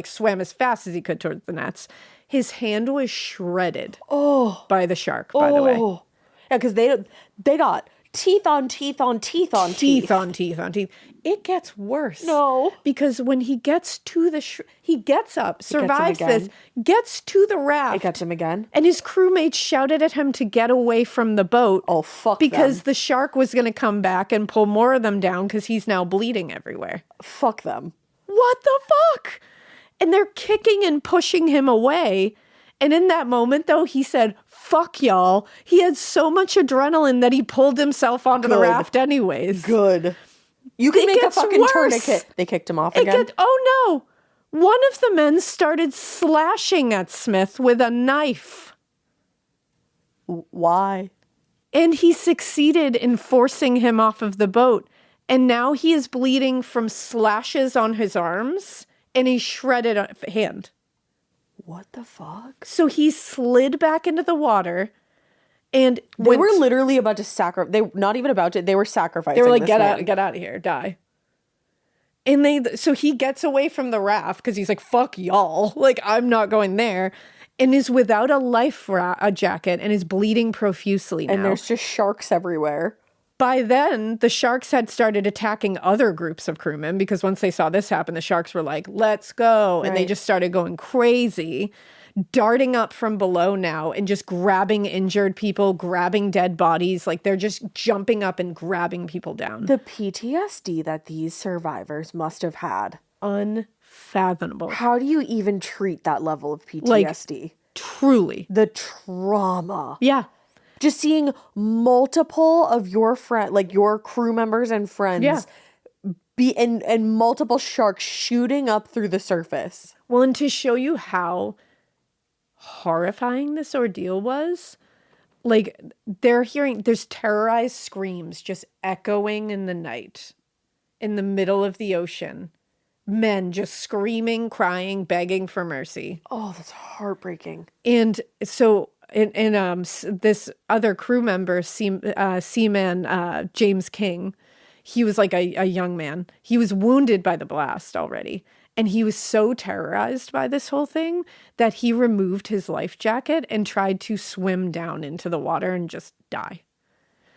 swam as fast as he could towards the nets. His hand was shredded by the shark, by the way. Yeah, because they got teeth on teeth on teeth on teeth. Teeth on teeth on teeth. It gets worse. No. Because when he gets to he gets up, survives this, gets to the raft. It gets him again. And his crewmates shouted at him to get away from the boat. Oh, fuck Because them. the shark was going to come back and pull more of them down because he's now bleeding everywhere. Fuck them. What the fuck? And they're kicking and pushing him away. And in that moment, though, he said, fuck y'all. He had so much adrenaline that he pulled himself onto the raft anyways. Good. You can make a fucking worse. tourniquet. They kicked him off again. Oh no. One of the men started slashing at Smith with a knife. Why? And he succeeded in forcing him off of the boat. And now he is bleeding from slashes on his arms and a shredded hand. What the fuck? So he slid back into the water and they were literally about to sacrifice. They not even about to. They were sacrificing. They were like, this get man. out of here, die. And so he gets away from the raft because he's like, fuck y'all. Like, I'm not going there. And is without a life jacket and is bleeding profusely now. And there's just sharks everywhere. By then, the sharks had started attacking other groups of crewmen because once they saw this happen, the sharks were like, let's go. And they just started going crazy, darting up from below now and just grabbing injured people, grabbing dead bodies. Like they're just jumping up and grabbing people down. The PTSD that these survivors must have had. Unfathomable. How do you even treat that level of PTSD? Like, truly. The trauma. Yeah. Just seeing multiple of your like your crew members and friends be and multiple sharks shooting up through the surface. Well, and to show you how horrifying this ordeal was, like there's terrorized screams just echoing in the night in the middle of the ocean. Men just screaming, crying, begging for mercy. Oh, that's heartbreaking. And so this other crew member, seaman James King, he was like a young man. He was wounded by the blast already. And he was so terrorized by this whole thing that he removed his life jacket and tried to swim down into the water and just die.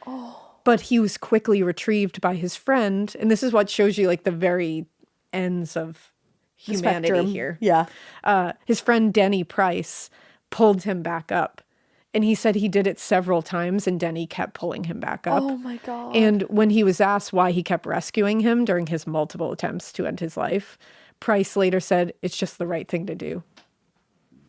Oh. But he was quickly retrieved by his friend. And this is what shows you like the very ends of humanity here. Yeah. His friend Denny Price pulled him back up. And he said he did it several times and Denny kept pulling him back up. Oh my God. And when he was asked why he kept rescuing him during his multiple attempts to end his life, Price later said, it's just the right thing to do.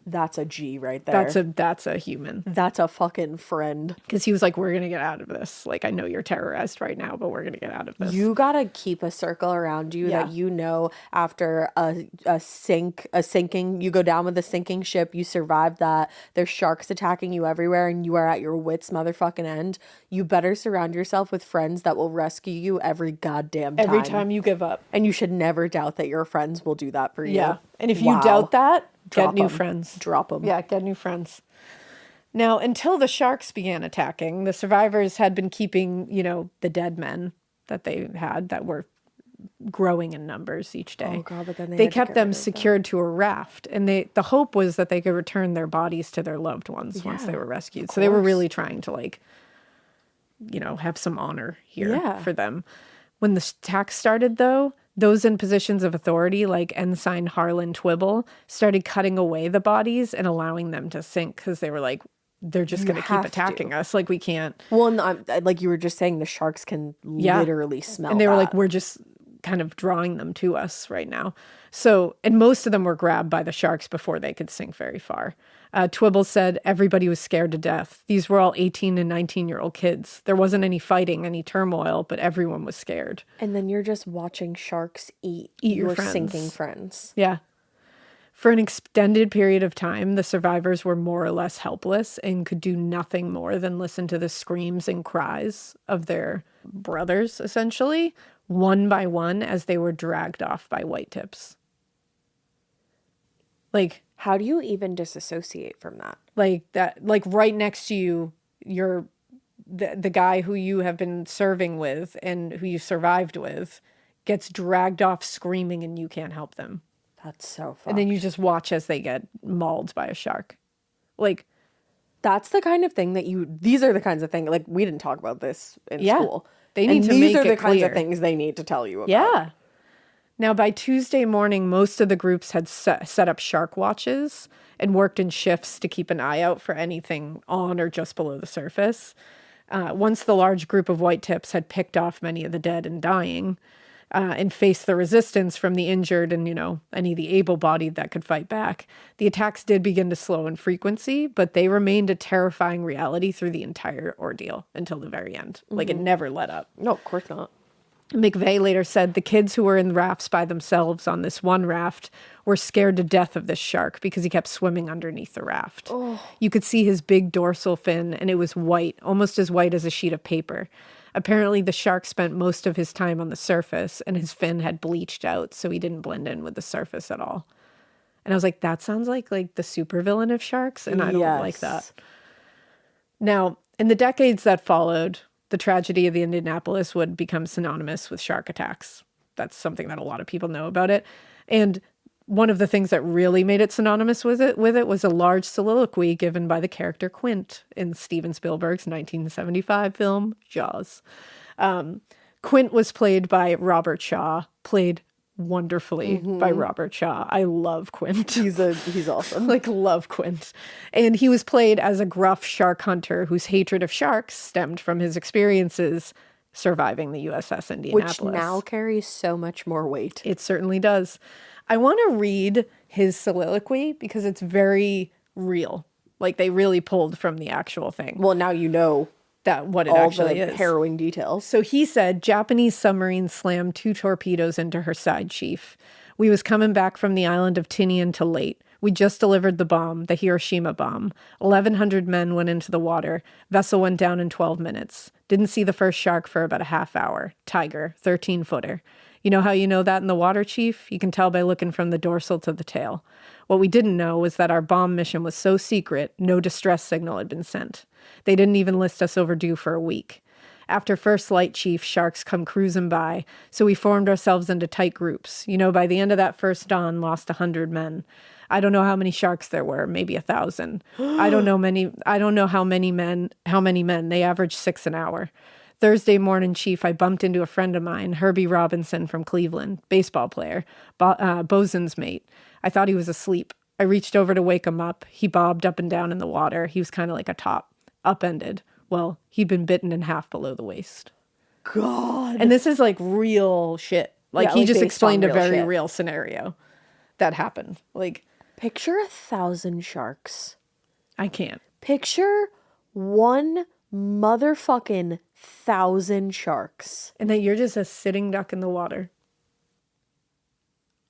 That's a G right there. That's a human. That's a fucking friend. Because he was like, we're going to get out of this. Like, I know you're terrorized right now, but we're going to get out of this. You got to keep a circle around you that you know after a sinking, you go down with a sinking ship, you survive that, there's sharks attacking you everywhere and you are at your wits motherfucking end. You better surround yourself with friends that will rescue you every goddamn time. Every time you give up. And you should never doubt that your friends will do that for you. Yeah. And if you doubt that, get new friends. Drop them. Yeah, get new friends. Now, until the sharks began attacking, the survivors had been keeping, the dead men that they had that were growing in numbers each day. Oh God, but then they kept them secured to a raft, and the hope was that they could return their bodies to their loved ones once they were rescued. So they were really trying to, like, have some honor here for them. When the attack started, though, those in positions of authority, like Ensign Harlan Twibble, started cutting away the bodies and allowing them to sink because they were like, they're just going to keep attacking us. Like, we can't. Well, like you were just saying, the sharks can literally smell. And they were like, we're just kind of drawing them to us right now. So, and most of them were grabbed by the sharks before they could sink very far. Twibble said everybody was scared to death. These were all 18 and 19-year-old kids. There wasn't any fighting, any turmoil, but everyone was scared. And then you're just watching sharks eat your sinking friends. Yeah. For an extended period of time, the survivors were more or less helpless and could do nothing more than listen to the screams and cries of their brothers, essentially, one by one as they were dragged off by white tips. Like, how do you even disassociate from that? Like that, like right next to you, you're the guy who you have been serving with and who you survived with gets dragged off screaming and you can't help them. That's so fucked. And then you just watch as they get mauled by a shark. Like, that's the kind of thing that these are the kinds of things, like, we didn't talk about this in school. They need to make it clear. These are the kinds of things they need to tell you about. Yeah. Now, by Tuesday morning, most of the groups had set up shark watches and worked in shifts to keep an eye out for anything on or just below the surface. Once the large group of white tips had picked off many of the dead and dying, and faced the resistance from the injured and, any of the able-bodied that could fight back, the attacks did begin to slow in frequency, but they remained a terrifying reality through the entire ordeal until the very end. Mm-hmm. Like, it never let up. No, of course not. McVeigh later said the kids who were in rafts by themselves on this one raft were scared to death of this shark because he kept swimming underneath the raft. Oh. You could see his big dorsal fin, and it was white, almost as white as a sheet of paper. Apparently, the shark spent most of his time on the surface, and his fin had bleached out, so he didn't blend in with the surface at all. And I was like, that sounds like the supervillain of sharks, and I don't like that. Now, in the decades that followed, the tragedy of the Indianapolis would become synonymous with shark attacks. That's something that a lot of people know about it. And one of the things that really made it synonymous with it was a large soliloquy given by the character Quint in Steven Spielberg's 1975 film, Jaws. Quint was played by Robert Shaw, played wonderfully by Robert Shaw. I love Quint. He's awesome. Love Quint. And he was played as a gruff shark hunter whose hatred of sharks stemmed from his experiences surviving the USS Indianapolis. Which now carries so much more weight. It certainly does. I want to read his soliloquy because it's very real. Like, they really pulled from the actual thing. Well, now you know that what it actually is. Harrowing details. So he said, Japanese submarine slammed 2 torpedoes into her side sheaf. We was coming back from the island of Tinian to late. We just delivered the bomb, the Hiroshima bomb. 1,100 men went into the water. Vessel went down in 12 minutes. Didn't see the first shark for about a half hour. Tiger, 13-footer. You know how you know that in the water, Chief? You can tell by looking from the dorsal to the tail. What we didn't know was that our bomb mission was so secret, no distress signal had been sent. They didn't even list us overdue for a week. After first light, Chief, sharks come cruising by, so we formed ourselves into tight groups. By the end of that first dawn, lost 100 men. I don't know how many sharks there were, maybe 1,000. I don't know how many men. They averaged 6 an hour. Thursday morning, Chief, I bumped into a friend of mine, Herbie Robinson from Cleveland, baseball player, bosun's mate. I thought he was asleep. I reached over to wake him up. He bobbed up and down in the water. He was kind of like a top, upended. Well, he'd been bitten in half below the waist. God. And this is real shit. He just explained a very real scenario that happened. Picture 1,000 sharks. I can't. Picture one motherfucking 1,000 sharks. And then you're just a sitting duck in the water.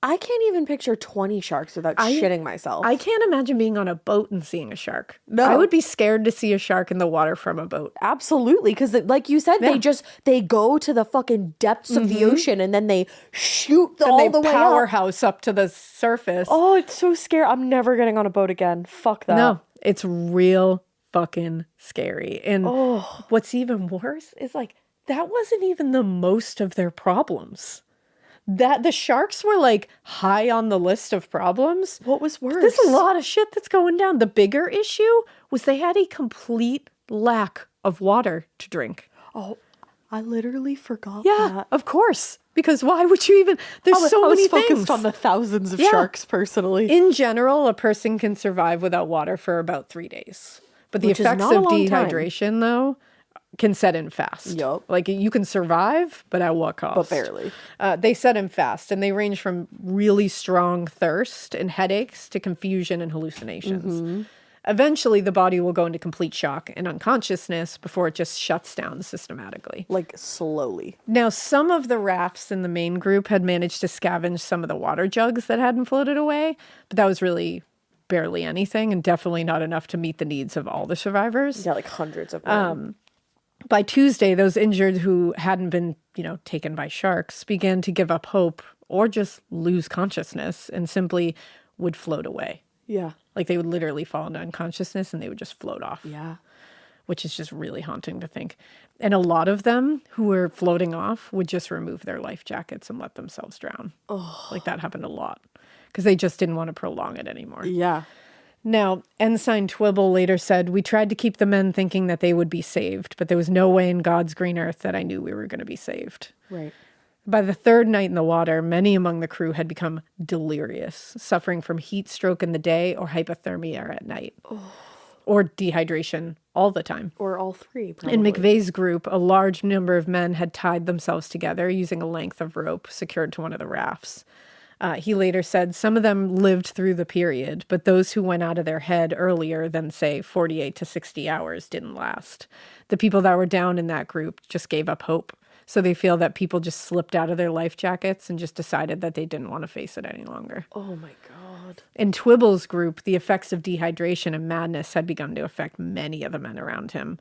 I can't even picture 20 sharks without shitting myself. I can't imagine being on a boat and seeing a shark. No. I would be scared to see a shark in the water from a boat. Absolutely. Because like you said, they go to the fucking depths of the ocean and then they shoot all the way up. Powerhouse up to the surface. Oh, it's so scary. I'm never getting on a boat again. Fuck that. No, it's real fucking scary. And what's even worse is that wasn't even the most of their problems. That the sharks were like high on the list of problems. What was worse? There's a lot of shit that's going down. The bigger issue was they had a complete lack of water to drink. Oh, I literally forgot Yeah, that. of course. Because why would you even... There's so many things. I was focused on the thousands of sharks, personally. In general, a person can survive without water for about 3 days. But the Which is effects not a of long dehydration, though, can set in fast. Yup. Like, you can survive, but at what cost? But barely. They set in fast, and they range from really strong thirst and headaches to confusion and hallucinations. Eventually, the body will go into complete shock and unconsciousness before it just shuts down systematically. Like, slowly. Now, some of the rafts in the main group had managed to scavenge some of the water jugs that hadn't floated away, but that was really barely anything and definitely not enough to meet the needs of all the survivors. Yeah, like hundreds of them. By Tuesday, those injured who hadn't been, taken by sharks began to give up hope or just lose consciousness and simply would float away. Yeah. Like they would literally fall into unconsciousness and they would just float off. Yeah. Which is just really haunting to think. And a lot of them who were floating off would just remove their life jackets and let themselves drown. Oh. Like that happened a lot because they just didn't want to prolong it anymore. Yeah. Now, Ensign Twibble later said, "We tried to keep the men thinking that they would be saved, but there was no way in God's green earth that I knew we were going to be saved." Right. By the third night in the water, many among the crew had become delirious, suffering from heat stroke in the day or hypothermia at night. Oh. Or dehydration all the time. Or all three, probably. In McVeigh's group, a large number of men had tied themselves together using a length of rope secured to one of the rafts. He later said some of them lived through the period, but those who went out of their head earlier than, say, 48 to 60 hours didn't last. The people that were down in that group just gave up hope. So they feel that people just slipped out of their life jackets and just decided that they didn't want to face it any longer. Oh, my God. In Twibble's group, the effects of dehydration and madness had begun to affect many of the men around him.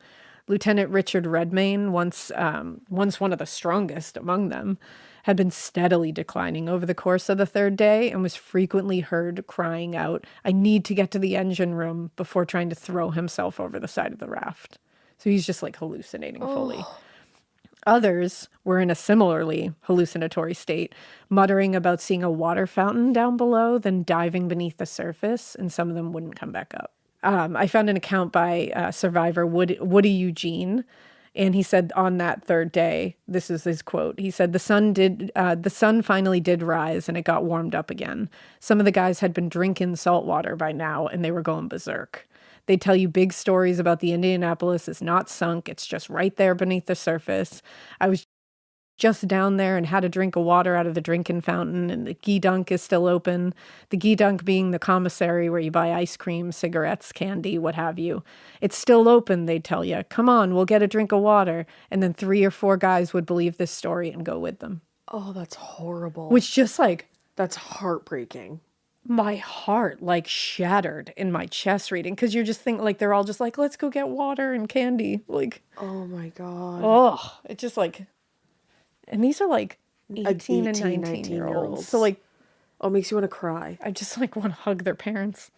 Lieutenant Richard Redmayne, once one of the strongest among them, had been steadily declining over the course of the third day and was frequently heard crying out, "I need to get to the engine room," before trying to throw himself over the side of the raft. So he's just like hallucinating fully. Others were in a similarly hallucinatory state, muttering about seeing a water fountain down below, then diving beneath the surface, and some of them wouldn't come back up. I found an account by survivor Woody Eugene, and he said on that third day, this is his quote, he said, the sun finally did rise and it got warmed up again. Some of the guys had been drinking salt water by now and they were going berserk. They tell you big stories about the Indianapolis is not sunk. It's just right there beneath the surface. I was just down there and had a drink of water out of the drinking fountain, and the Gee Dunk is still open. The Gee Dunk being the commissary where you buy ice cream, cigarettes, candy, what have you. It's still open, they'd tell you. Come on, we'll get a drink of water. And then 3 or 4 guys would believe this story and go with them. Oh, that's horrible. Which just like... That's heartbreaking. My heart like shattered in my chest reading, because you're just thinking like they're all just like, let's go get water and candy. Like, oh my God. Oh, it's just like... And these are like 18 and 19-year-olds. So like, oh, it makes you want to cry. I just like want to hug their parents.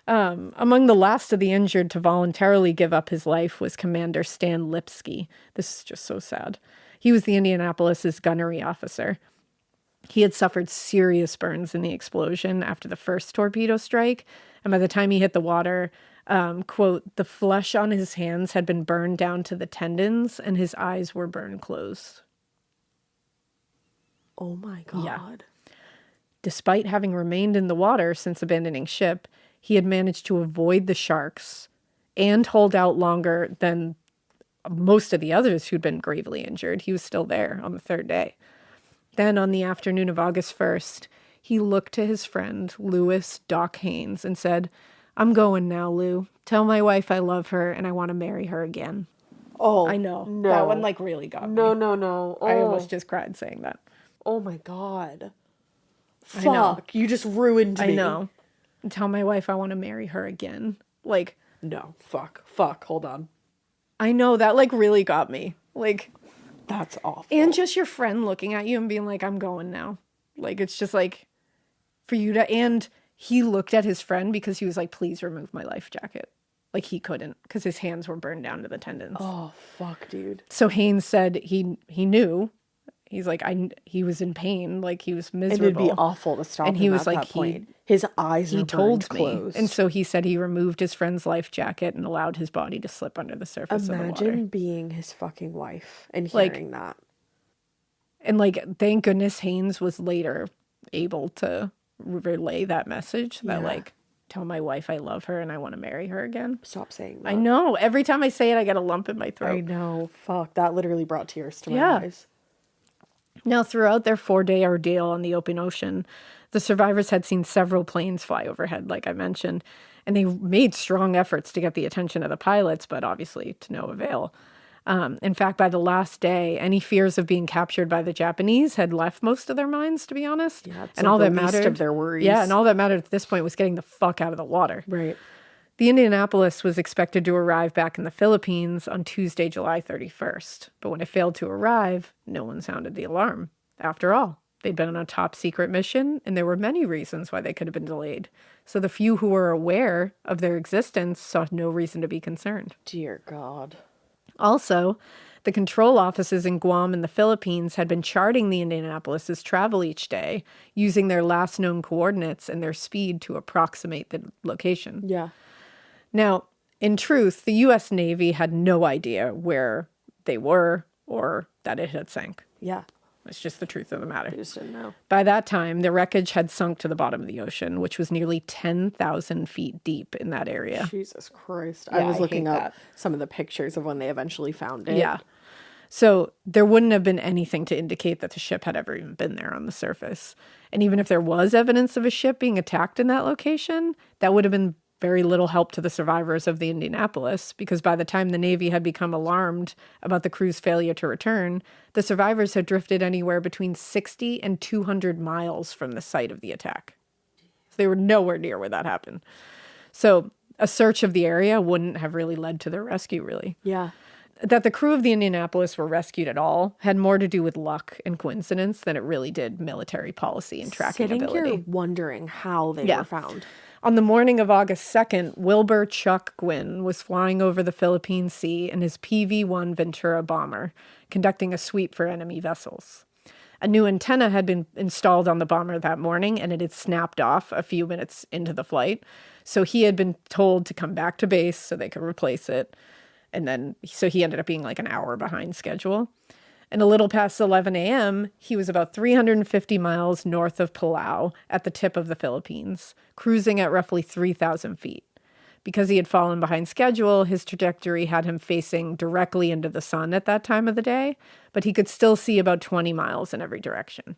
Among the last of the injured to voluntarily give up his life was Commander Stan Lipsky. This is just so sad. He was the Indianapolis's gunnery officer. He had suffered serious burns in the explosion after the first torpedo strike. And by the time he hit the water, quote, the flesh on his hands had been burned down to the tendons and his eyes were burned closed. Oh my God. Yeah. Despite having remained in the water since abandoning ship, he had managed to avoid the sharks and hold out longer than most of the others who'd been gravely injured. He was still there on the third day. Then on the afternoon of August 1st, he looked to his friend, Lewis Doc Haynes, and said, "I'm going now, Lou. Tell my wife I love her and I want to marry her again." Oh, I know. No. That one like really got me. No. Oh. I almost just cried saying that. Oh my God. I know. Fuck. You just ruined me. I know. And tell my wife I want to marry her again. Like. No. Fuck. Hold on. I know. That like really got me. Like. That's awful. And just your friend looking at you and being like, "I'm going now." Like, it's just like for you to. And he looked at his friend because he was like, "Please remove my life jacket." Like he couldn't because his hands were burned down to the tendons. Oh, fuck, dude. So Haynes said he knew. He's like, he was in pain, like he was And miserable. it'd be awful to stop And him he was at like, that point. His eyes are told burned me. closed. And so he said he removed his friend's life jacket and allowed his body to slip under the surface of the water. Imagine being his fucking wife and Like, hearing that. And like, thank goodness Haynes was later able to relay that message that like, tell my wife I love her and I want to marry her again. Stop saying that. I know. Every time I say it, I get a lump in my throat. I know. Fuck. That literally brought tears to my eyes. Now, throughout their 4-day ordeal on the open ocean, the survivors had seen several planes fly overhead, like I mentioned, and they made strong efforts to get the attention of the pilots, but obviously to no avail. In fact, by the last day, any fears of being captured by the Japanese had left most of their minds, to be honest. Yeah, it's and like all the that least mattered of their worries. Yeah, and all that mattered at this point was getting the fuck out of the water. Right. The Indianapolis was expected to arrive back in the Philippines on Tuesday, July 31st. But when it failed to arrive, no one sounded the alarm. After all, they'd been on a top secret mission, and there were many reasons why they could have been delayed. So the few who were aware of their existence saw no reason to be concerned. Dear God. Also, the control offices in Guam and the Philippines had been charting the Indianapolis's travel each day, using their last known coordinates and their speed to approximate the location. Yeah. Now, in truth, the U.S. Navy had no idea where they were or that it had sank. Yeah. It's just the truth of the matter. I just didn't know. By that time, the wreckage had sunk to the bottom of the ocean, which was nearly 10,000 feet deep in that area. Jesus Christ. Yeah, I was I looking hate up that. some of the pictures of when they eventually found it. Yeah. So there wouldn't have been anything to indicate that the ship had ever even been there on the surface. And even if there was evidence of a ship being attacked in that location, that would have been very little help to the survivors of the Indianapolis, because by the time the Navy had become alarmed about the crew's failure to return, the survivors had drifted anywhere between 60 and 200 miles from the site of the attack. So they were nowhere near where that happened. So a search of the area wouldn't have really led to their rescue, really. Yeah. That the crew of the Indianapolis were rescued at all had more to do with luck and coincidence than it really did military policy and tracking Sitting ability. here wondering how they were found. On the morning of August 2nd, Wilbur Chuck Gwynn was flying over the Philippine Sea in his PV-1 Ventura bomber, conducting a sweep for enemy vessels. A new antenna had been installed on the bomber that morning, and it had snapped off a few minutes into the flight. So he had been told to come back to base so they could replace it. And then, so he ended up being like an hour behind schedule. And a little past 11 a.m., he was about 350 miles north of Palau at the tip of the Philippines, cruising at roughly 3,000 feet. Because he had fallen behind schedule, his trajectory had him facing directly into the sun at that time of the day, but he could still see about 20 miles in every direction.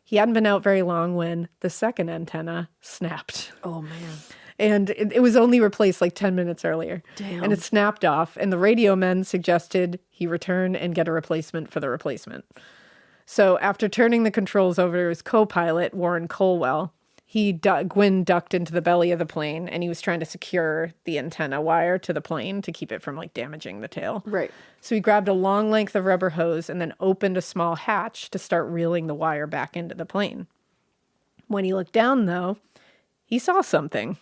He hadn't been out very long when the second antenna snapped. Oh, man. And it was only replaced like 10 minutes earlier. Damn. And it snapped off, and the radio men suggested he return and get a replacement for the replacement. So after turning the controls over to his co-pilot, Warren Colwell, Gwynn ducked into the belly of the plane, and he was trying to secure the antenna wire to the plane to keep it from like damaging the tail. Right. So he grabbed a long length of rubber hose and then opened a small hatch to start reeling the wire back into the plane. When he looked down, though, he saw something.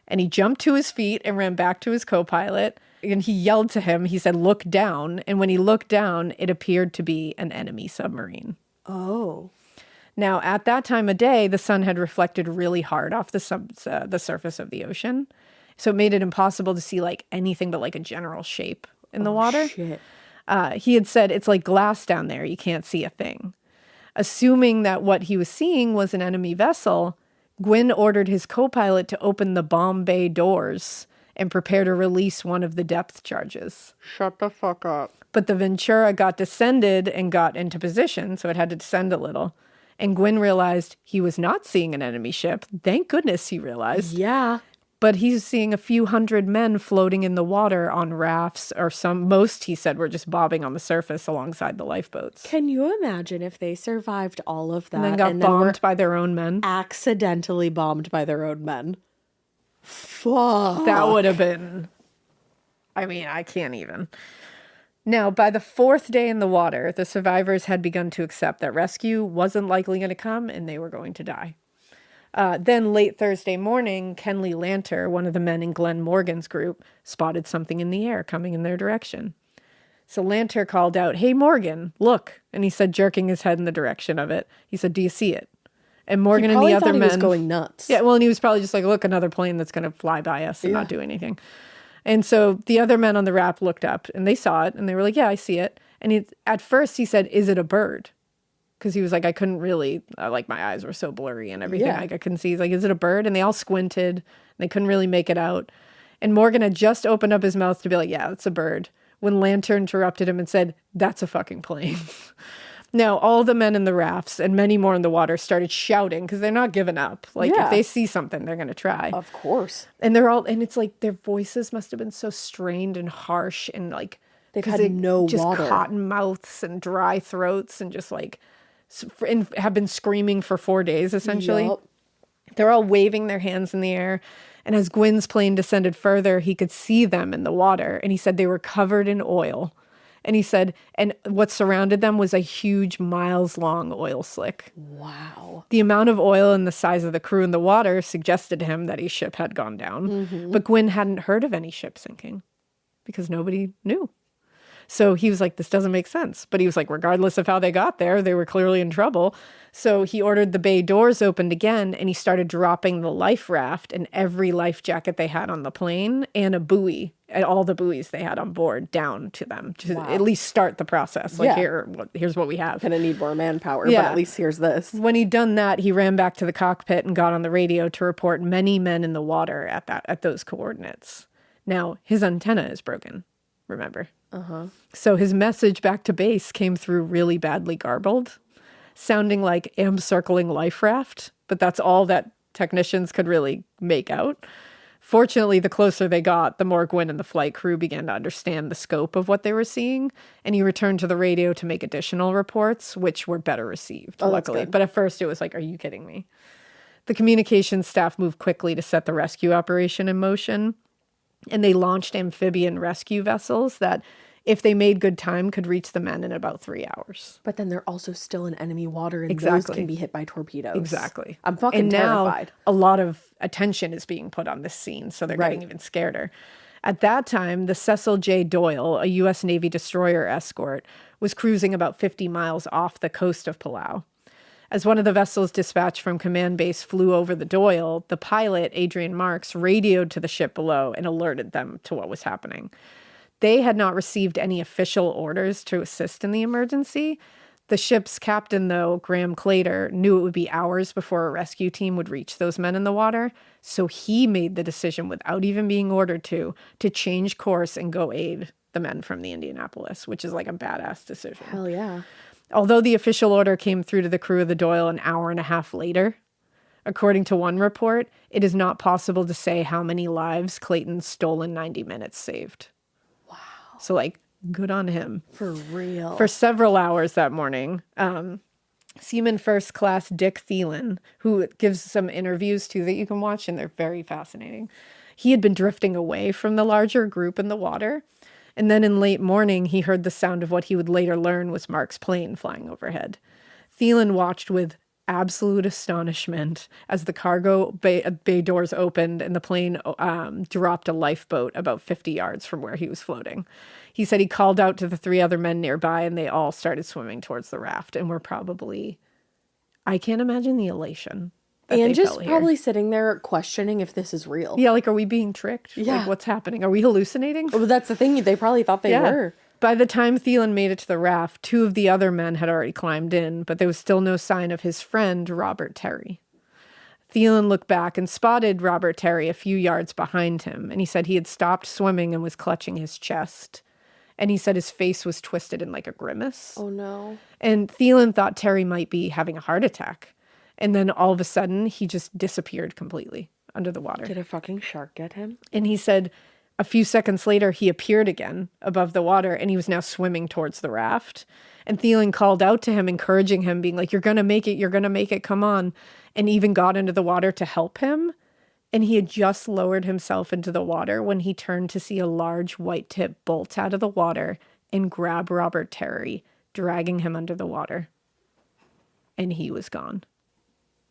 And he jumped to his feet and ran back to his co-pilot. And he yelled to him. He said, "Look down." And when he looked down, it appeared to be an enemy submarine. Oh. Now, at that time of day, the sun had reflected really hard off the surface of the ocean. So it made it impossible to see like anything but like a general shape in the water. Shit. He had said, "It's like glass down there. You can't see a thing." Assuming that what he was seeing was an enemy vessel, Gwynn ordered his co-pilot to open the bomb bay doors and prepare to release one of the depth charges. Shut the fuck up. But the Ventura got descended and got into position, so it had to descend a little. And Gwynn realized he was not seeing an enemy ship. Thank goodness he realized. Yeah. But he's seeing a few hundred men floating in the water on rafts, or most, he said, were just bobbing on the surface alongside the lifeboats. Can you imagine if they survived all of that And then got bombed by their own men? Accidentally bombed by their own men. Fuck. That would have been... I mean, I can't even. Now, by the fourth day in the water, the survivors had begun to accept that rescue wasn't likely going to come and they were going to die. Then late Thursday morning, Kenley Lanter, one of the men in Glenn Morgan's group, spotted something in the air coming in their direction. So Lanter called out, "Hey, Morgan, look." And he said, jerking his head in the direction of it. He said, "Do you see it?" And Morgan and the other men was going nuts. Yeah, well, and he was probably just like, "Look, another plane that's going to fly by us and not do anything." And so the other men on the raft looked up and they saw it and they were like, "Yeah, I see it." And at first he said, "Is it a bird?" Because he was like, I couldn't really, like my eyes were so blurry and everything. Like I couldn't see. He's like, "Is it a bird?" And they all squinted and they couldn't really make it out. And Morgan had just opened up his mouth to be like, "Yeah, it's a bird," when Lantern interrupted him and said, "That's a fucking plane." Now, all the men in the rafts and many more in the water started shouting because they're not giving up. Like, if they see something, they're going to try. Of course. And it's like their voices must have been so strained and harsh and like, they've had no just water. cotton mouths and dry throats and just like, and have been screaming for 4 days, essentially. Yep. They're all waving their hands in the air. And as Gwyn's plane descended further, he could see them in the water. And he said they were covered in oil. And he said, and what surrounded them was a huge miles-long oil slick. Wow. The amount of oil and the size of the crew in the water suggested to him that his ship had gone down. Mm-hmm. But Gwyn hadn't heard of any ship sinking because nobody knew. So he was like, this doesn't make sense. But he was like, regardless of how they got there, they were clearly in trouble. So he ordered the bay doors opened again, and he started dropping the life raft and every life jacket they had on the plane and a buoy, and all the buoys they had on board down to them to at least start the process. Like, here's what we have. Gonna need more manpower, but at least here's this. When he'd done that, he ran back to the cockpit and got on the radio to report many men in the water at those coordinates. Now, his antenna is broken, remember? Uh-huh. So his message back to base came through really badly garbled, sounding like "am circling life raft," but that's all that technicians could really make out. Fortunately, the closer they got, the more Gwyn and the flight crew began to understand the scope of what they were seeing, and he returned to the radio to make additional reports, which were better received, luckily. But at first it was like, are you kidding me? The communications staff moved quickly to set the rescue operation in motion, and they launched amphibian rescue vessels that, if they made good time, could reach the men in about 3 hours. But then they're also still in enemy water, and those can be hit by torpedoes. Exactly. I'm fucking terrified. Now, a lot of attention is being put on this scene, so they're getting even scareder. At that time, the Cecil J. Doyle, a U.S. Navy destroyer escort, was cruising about 50 miles off the coast of Palau. As one of the vessels dispatched from command base flew over the Doyle, the pilot, Adrian Marks, radioed to the ship below and alerted them to what was happening. They had not received any official orders to assist in the emergency. The ship's captain, though, Graham Claytor, knew it would be hours before a rescue team would reach those men in the water. So he made the decision, without even being ordered to change course and go aid the men from the Indianapolis, which is like a badass decision. Hell yeah. Although the official order came through to the crew of the Doyle an hour and a half later, according to one report, it is not possible to say how many lives Clayton's stolen 90 minutes saved. So, like, good on him. For real. For several hours that morning, Seaman First Class Dick Thielen, who gives some interviews, too, that you can watch, and they're very fascinating. He had been drifting away from the larger group in the water. And then in late morning, he heard the sound of what he would later learn was Mark's plane flying overhead. Thielen watched with absolute astonishment as the cargo bay doors opened and the plane dropped a lifeboat about 50 yards from where he was floating. He said he called out to the 3 other men nearby and they all started swimming towards the raft and were probably, I can't imagine the elation. And just probably sitting there questioning if this is real. Yeah, like, are we being tricked? Yeah. Like, what's happening? Are we hallucinating? Well, that's the thing. They probably thought they were. By the time Thielen made it to the raft, 2 of the other men had already climbed in, but there was still no sign of his friend, Robert Terry. Thielen looked back and spotted Robert Terry a few yards behind him, and he said he had stopped swimming and was clutching his chest. And he said his face was twisted in like a grimace. Oh, no. And Thielen thought Terry might be having a heart attack. And then all of a sudden, he just disappeared completely under the water. Did a fucking shark get him? And he said a few seconds later, he appeared again above the water, and he was now swimming towards the raft. And Thielen called out to him, encouraging him, being like, you're going to make it, come on. And even got into the water to help him. And he had just lowered himself into the water when he turned to see a large white tip bolt out of the water and grab Robert Terry, dragging him under the water. And he was gone.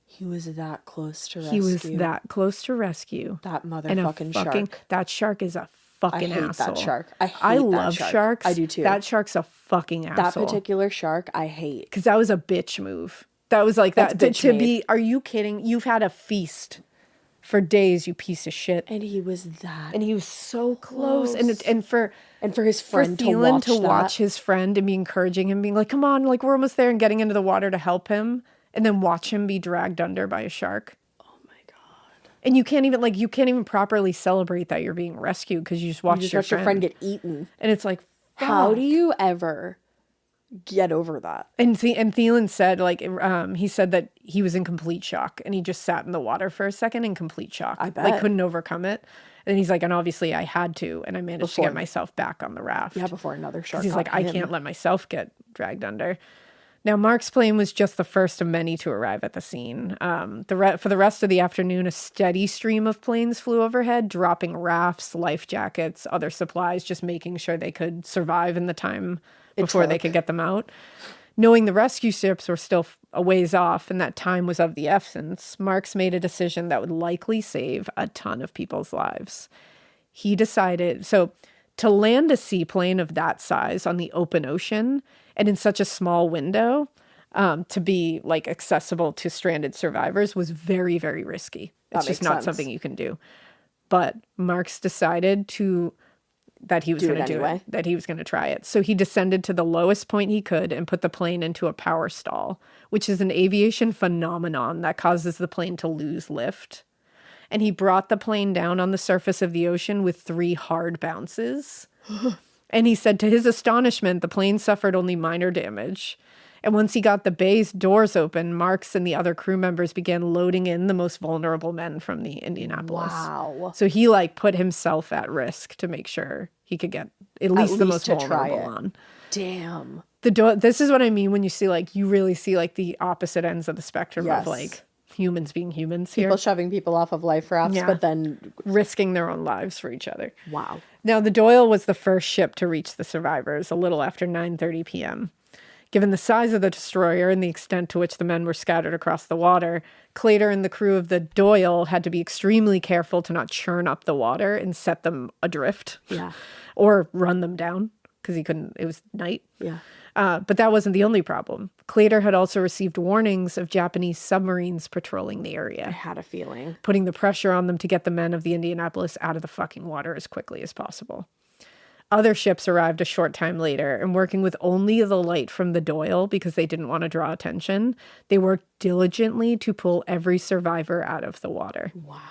He was that close to rescue. He was that close to rescue. That motherfucking shark. That shark is a fucking hate asshole. that shark. I hate I that love shark. sharks. I do too. That shark's a fucking asshole. That particular shark, I hate. Because that was a bitch move. That was like That's that. To bitch be, are you kidding? You've had a feast for days, you piece of shit. And he was that. And he was so close. And for his friend to watch his friend and be encouraging him, being like, come on, like we're almost there, and getting into the water to help him, and then watch him be dragged under by a shark. Oh my God. And you can't even properly celebrate that you're being rescued because you just watched your friend get eaten. And it's like, fuck. How do you ever get over that? And Thielen said, like, he said that he was in complete shock, and he just sat in the water for a second in complete shock. I bet. Like, couldn't overcome it. And he's like, and obviously I had to, and I managed to get myself back on the raft. Yeah, before another shark. He's like, I can't let myself get dragged under. Now, Mark's plane was just the first of many to arrive at the scene. For the rest of the afternoon, a steady stream of planes flew overhead, dropping rafts, life jackets, other supplies, just making sure they could survive in the time before they could get them out. Knowing the rescue ships were still a ways off and that time was of the essence, Marks made a decision that would likely save a ton of people's lives. He decided, to land a seaplane of that size on the open ocean and in such a small window, to be like accessible to stranded survivors was very, very risky. It's just not something you can do. But Marks decided that he was going to do it, that he was going to try it. So he descended to the lowest point he could and put the plane into a power stall, which is an aviation phenomenon that causes the plane to lose lift. And he brought the plane down on the surface of the ocean with 3 hard bounces. And he said to his astonishment, the plane suffered only minor damage. And once he got the bay's doors open, Marks and the other crew members began loading in the most vulnerable men from the Indianapolis. Wow. So he put himself at risk to make sure he could get at least the most vulnerable on. Damn. This is what I mean when you see you really see the opposite ends of the spectrum of humans being humans here. People shoving people off of life rafts, but then risking their own lives for each other. Wow. Now, the Doyle was the first ship to reach the survivors a little after 9:30 p.m. Given the size of the destroyer and the extent to which the men were scattered across the water, Claytor and the crew of the Doyle had to be extremely careful to not churn up the water and set them adrift. Yeah. Or run them down because he couldn't, it was night. Yeah. But that wasn't the only problem. Claytor had also received warnings of Japanese submarines patrolling the area. I had a feeling. Putting the pressure on them to get the men of the Indianapolis out of the fucking water as quickly as possible. Other ships arrived a short time later, and working with only the light from the Doyle because they didn't want to draw attention, they worked diligently to pull every survivor out of the water. Wow.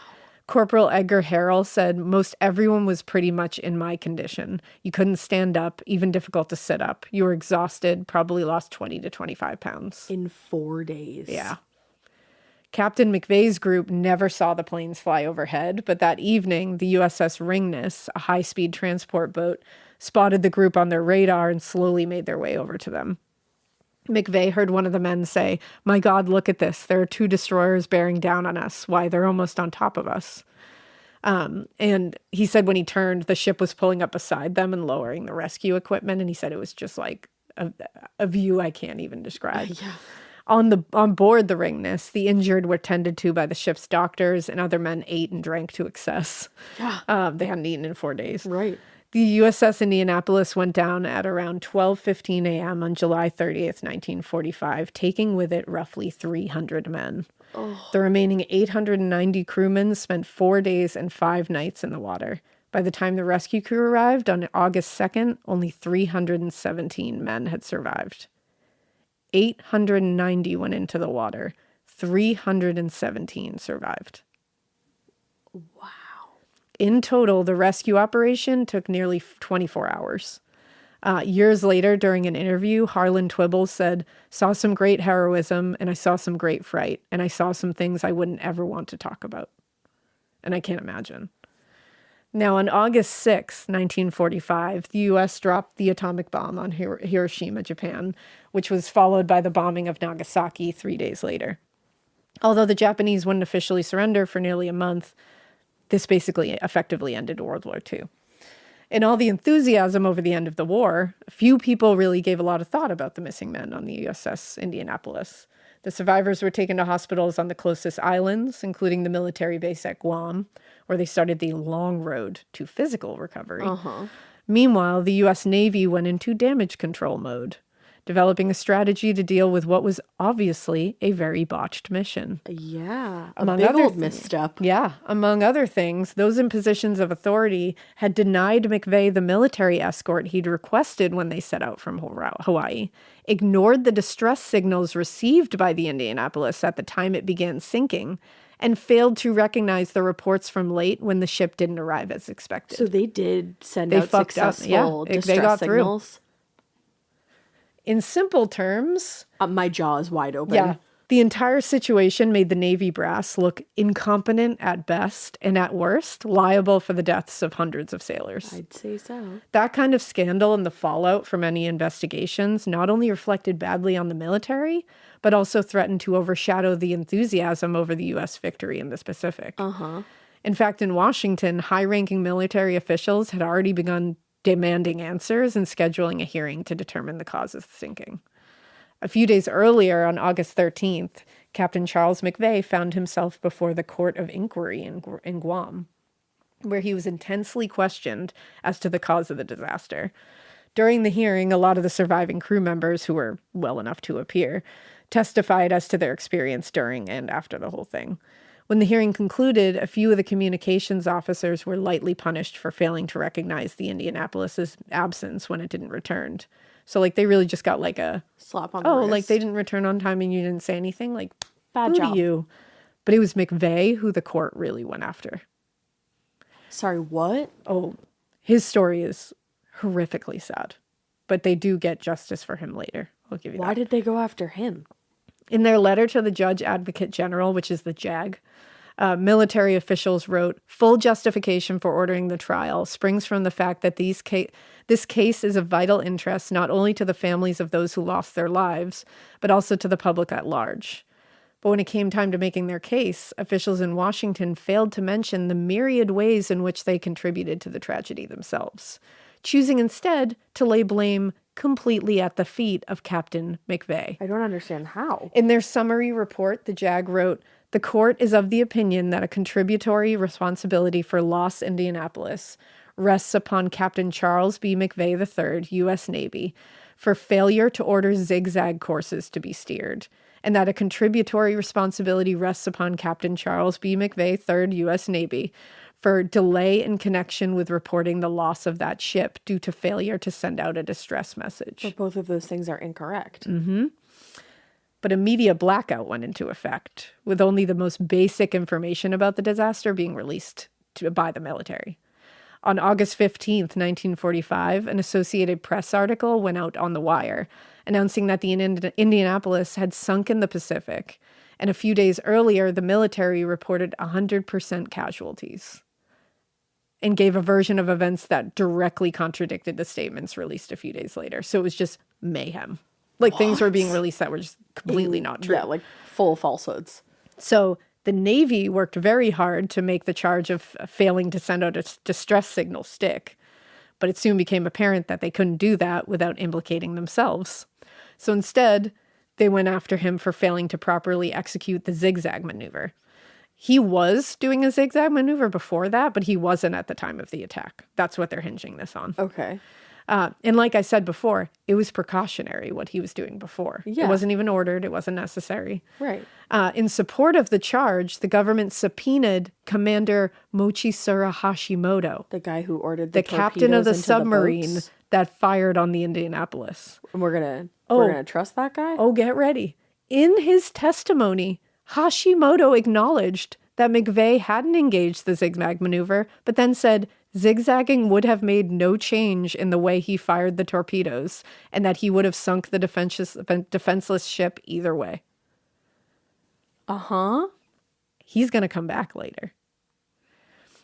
Corporal Edgar Harrell said, most everyone was pretty much in my condition. You couldn't stand up, even difficult to sit up. You were exhausted, probably lost 20 to 25 pounds. In 4 days. Yeah. Captain McVeigh's group never saw the planes fly overhead, but that evening, the USS Ringness, a high-speed transport boat, spotted the group on their radar and slowly made their way over to them. McVeigh heard one of the men say, "My God, look at this. There are 2 destroyers bearing down on us. Why, they're almost on top of us." And he said when he turned, the ship was pulling up beside them and lowering the rescue equipment, and he said it was just like a view I can't even describe. Yeah. On board the Ringness, the injured were tended to by the ship's doctors, and other men ate and drank to excess. Yeah. They hadn't eaten in 4 days. Right. The USS Indianapolis went down at around 12:15 a.m. on July 30th, 1945, taking with it roughly 300 men. Oh. The remaining 890 crewmen spent 4 days and 5 nights in the water. By the time the rescue crew arrived on August 2nd, only 317 men had survived. 890 went into the water. 317 survived. Wow. In total, the rescue operation took nearly 24 hours. Years later, during an interview, Harlan Twibble said, "Saw some great heroism, and I saw some great fright, and I saw some things I wouldn't ever want to talk about." And I can't imagine. Now, on August 6, 1945, the U.S. dropped the atomic bomb on Hiroshima, Japan, which was followed by the bombing of Nagasaki 3 days later. Although the Japanese wouldn't officially surrender for nearly a month, this basically effectively ended World War II. In all the enthusiasm over the end of the war, few people really gave a lot of thought about the missing men on the USS Indianapolis. The survivors were taken to hospitals on the closest islands, including the military base at Guam, where they started the long road to physical recovery. Meanwhile, the U.S. Navy went into damage control mode, developing a strategy to deal with what was obviously a very botched mission. Yeah, big old misstep. Yeah, among other things, those in positions of authority had denied McVeigh the military escort he'd requested when they set out from Hawaii, ignored the distress signals received by the Indianapolis at the time it began sinking, and failed to recognize the reports from late when the ship didn't arrive as expected. So they did send out successful distress signals? In simple terms... my jaw is wide open. Yeah. The entire situation made the Navy brass look incompetent at best and at worst liable for the deaths of hundreds of sailors. I'd say so. That kind of scandal and the fallout from any investigations not only reflected badly on the military, but also threatened to overshadow the enthusiasm over the U.S. victory in the Pacific. In fact, in Washington, high-ranking military officials had already begun demanding answers and scheduling a hearing to determine the cause of the sinking. A few days earlier, on August 13th, Captain Charles McVeigh found himself before the Court of Inquiry in Guam, where he was intensely questioned as to the cause of the disaster. During the hearing, a lot of the surviving crew members, who were well enough to appear, testified as to their experience during and after the whole thing. When the hearing concluded, a few of the communications officers were lightly punished for failing to recognize the Indianapolis's absence when it didn't return. So, like, they really just got, like, a... slap on the wrist. Like, they didn't return on time and you didn't say anything? Like, bad job. You. But it was McVeigh who the court really went after. Sorry, what? Oh, his story is horrifically sad. But they do get justice for him later. I'll give you that. Why did they go after him? In their letter to the Judge Advocate General, which is the JAG, military officials wrote, "Full justification for ordering the trial springs from the fact that this case is of vital interest not only to the families of those who lost their lives, but also to the public at large." But when it came time to making their case, officials in Washington failed to mention the myriad ways in which they contributed to the tragedy themselves, choosing instead to lay blame completely at the feet of Captain McVeigh. I don't understand how. In their summary report, the JAG wrote, "The court is of the opinion that a contributory responsibility for loss Indianapolis rests upon Captain Charles B. McVeigh III, U.S. Navy, for failure to order zigzag courses to be steered, and that a contributory responsibility rests upon Captain Charles B. McVeigh III, U.S. Navy, for delay in connection with reporting the loss of that ship due to failure to send out a distress message." But both of those things are incorrect. But a media blackout went into effect, with only the most basic information about the disaster being released by the military. On August 15th, 1945, an Associated Press article went out on the wire, announcing that the Indianapolis had sunk in the Pacific, and a few days earlier, the military reported 100% casualties, and gave a version of events that directly contradicted the statements released a few days later. So it was just mayhem. Like, things were being released that were just completely not true. Yeah, like full falsehoods. So the Navy worked very hard to make the charge of failing to send out a distress signal stick. But it soon became apparent that they couldn't do that without implicating themselves. So instead, they went after him for failing to properly execute the zigzag maneuver. He was doing a zigzag maneuver before that, but he wasn't at the time of the attack. That's what they're hinging this on. Okay. And like I said before, it was precautionary what he was doing before. Yeah. It wasn't even ordered. It wasn't necessary. Right. In support of the charge, the government subpoenaed Commander Mochisura Hashimoto, The guy who ordered the captain of the torpedoes into submarine boats. that fired on the Indianapolis. And we're gonna trust that guy? Oh, get ready. In his testimony, Hashimoto acknowledged that McVeigh hadn't engaged the zigzag maneuver, but then said zigzagging would have made no change in the way he fired the torpedoes, and that he would have sunk the defenseless ship either way. He's going to come back later.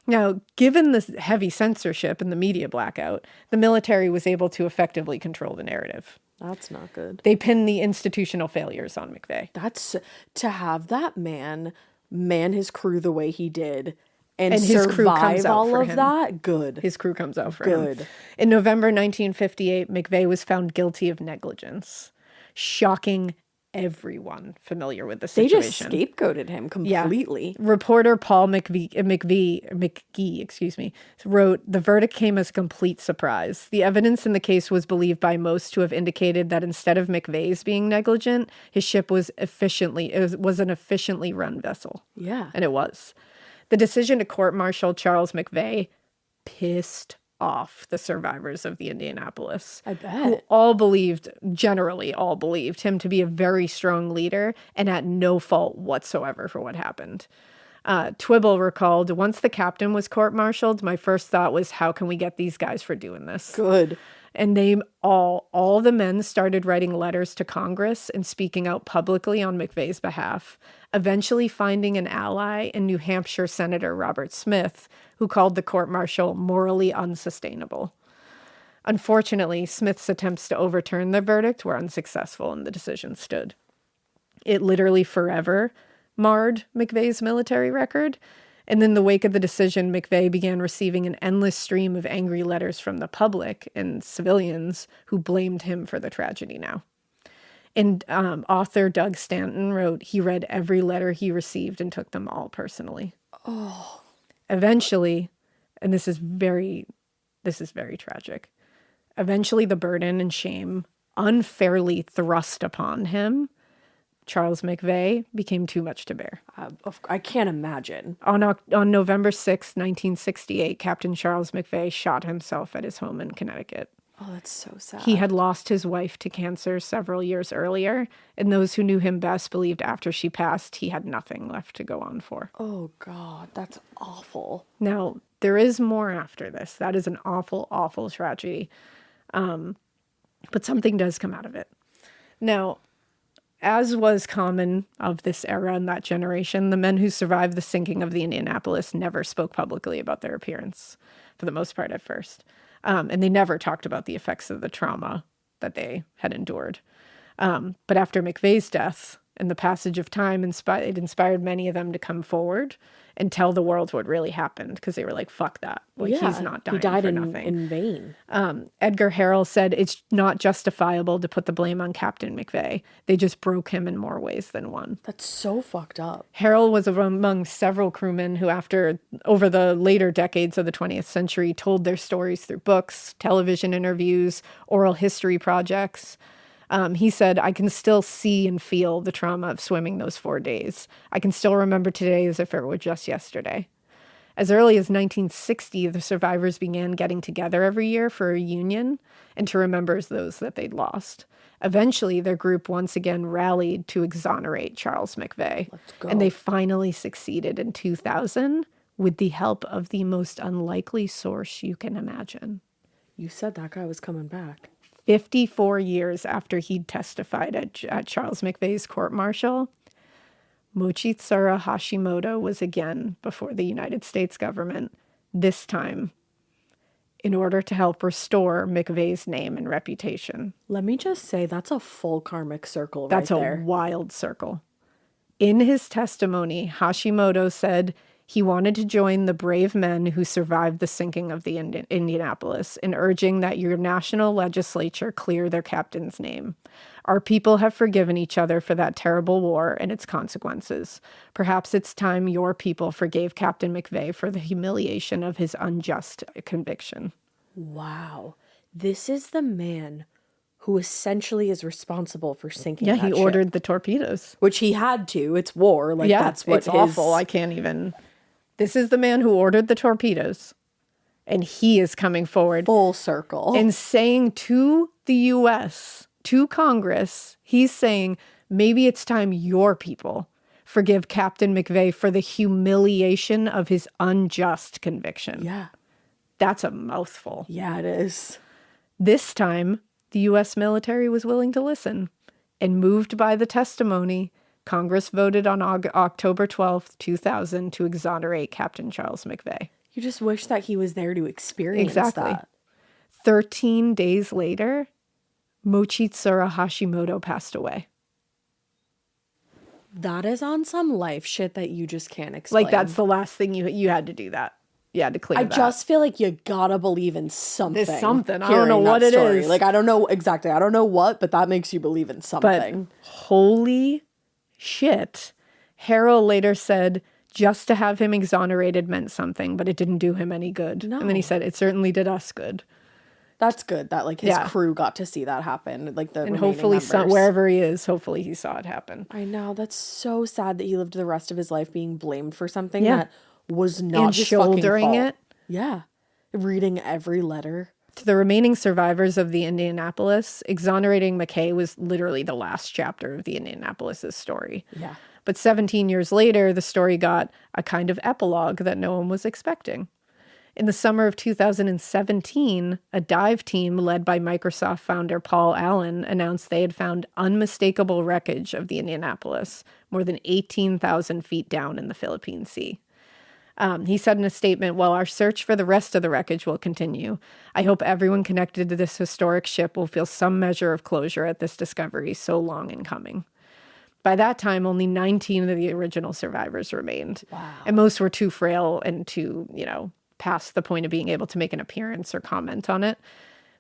Now, given the heavy censorship and the media blackout, the military was able to effectively control the narrative. That's not good. They pinned the institutional failures on McVeigh. That's to have that man his crew the way he did and his crew comes survive out all for of him. that. Good. His crew comes out for him. Good. In November 1958, McVeigh was found guilty of negligence. Shocking everyone familiar with the They situation. just scapegoated him completely. Yeah. Reporter Paul McGee, excuse me, wrote, "The verdict came as a complete surprise. The evidence in the case was believed by most to have indicated that instead of McVeigh's being negligent, his ship was an efficiently run vessel." Yeah. And it was. The decision to court-martial Charles McVeigh pissed off the survivors of the Indianapolis. I bet. Who generally all believed him to be a very strong leader and at no fault whatsoever for what happened. Twibble recalled, "Once the captain was court-martialed, my first thought was, how can we get these guys for doing this?" Good. And they all the men started writing letters to Congress and speaking out publicly on McVeigh's behalf, eventually finding an ally in New Hampshire Senator Robert Smith, who called the court-martial morally unsustainable. Unfortunately, Smith's attempts to overturn the verdict were unsuccessful and the decision stood. It literally forever marred McVeigh's military record. And in the wake of the decision, McVeigh began receiving an endless stream of angry letters from the public and civilians who blamed him for the tragedy now. And author Doug Stanton wrote, he read every letter he received and took them all personally. Oh. Eventually, and this is very tragic, eventually the burden and shame unfairly thrust upon him, Charles McVeigh, became too much to bear. I can't imagine. On November 6, 1968, Captain Charles McVeigh shot himself at his home in Connecticut. Oh, that's so sad. He had lost his wife to cancer several years earlier, and those who knew him best believed after she passed, he had nothing left to go on for. Oh, God, that's awful. Now, there is more after this. That is an awful, awful tragedy. But something does come out of it. Now, as was common of this era and that generation, the men who survived the sinking of the Indianapolis never spoke publicly about their appearance, for the most part at first. And they never talked about the effects of the trauma that they had endured. But after McVeigh's death and the passage of time, it inspired many of them to come forward and tell the world what really happened, because they were like, fuck that. Like, yeah, he's not dying he died for nothing. in vain. Edgar Harrell said, "It's not justifiable to put the blame on Captain McVeigh. They just broke him in more ways than one." That's so fucked up. Harrell was among several crewmen who, over the later decades of the 20th century, told their stories through books, television interviews, oral history projects. He said, "I can still see and feel the trauma of swimming those 4 days. I can still remember today as if it were just yesterday." As early as 1960, the survivors began getting together every year for a reunion and to remember those that they'd lost. Eventually, their group once again rallied to exonerate Charles McVeigh. Let's go. And they finally succeeded in 2000 with the help of the most unlikely source you can imagine. You said that guy was coming back. 54 years after he'd testified at Charles McVeigh's court-martial, Mochitsura Hashimoto was again before the United States government, this time in order to help restore McVeigh's name and reputation. Let me just say, that's a full karmic circle right That's there. a wild circle. In his testimony, Hashimoto said he wanted to join the brave men who survived the sinking of the Indianapolis in urging that your national legislature clear their captain's name. Our people have forgiven each other for that terrible war and its consequences. Perhaps it's time your people forgave Captain McVeigh for the humiliation of his unjust conviction. Wow. This is the man who essentially is responsible for sinking Yeah, that he ship. ordered the torpedoes. Which he had to. It's war. Like, Yeah, that's what it's awful. I can't even... This is the man who ordered the torpedoes. And he is coming forward. Full circle. And saying to the U.S., to Congress, he's saying, maybe it's time your people forgive Captain McVeigh for the humiliation of his unjust conviction. Yeah. That's a mouthful. Yeah, it is. This time, the U.S. military was willing to listen. And moved by the testimony, Congress voted on October 12th, 2000 to exonerate Captain Charles McVeigh. You just wish that he was there to experience that. 13 days later, Mochitsura Hashimoto passed away. That is on some life shit that you just can't explain. Like, that's the last thing you had to do that. to clear I that. just feel like you gotta believe in something. There's something. I don't know what it is. Like, I don't know exactly. I don't know what, but that makes you believe in something. But holy shit. Harrell later said just to have him exonerated meant something, but it didn't do him any good. No. And then he said it certainly did us good. That's good that, like, his crew got to see that happen. Like, the and remaining hopefully members. wherever he is, hopefully he saw it happen. I know. That's so sad that he lived the rest of his life being blamed for something that was not and his shouldering fucking fault. it. Yeah. Reading every letter. To the remaining survivors of the Indianapolis, exonerating McKay was literally the last chapter of the Indianapolis' story. Yeah. But 17 years later, the story got a kind of epilogue that no one was expecting. In the summer of 2017, a dive team led by Microsoft founder Paul Allen announced they had found unmistakable wreckage of the Indianapolis, more than 18,000 feet down in the Philippine Sea. He said in a statement, while our search for the rest of the wreckage will continue, I hope everyone connected to this historic ship will feel some measure of closure at this discovery so long in coming. By that time, only 19 of the original survivors remained. Wow. And most were too frail and too, past the point of being able to make an appearance or comment on it.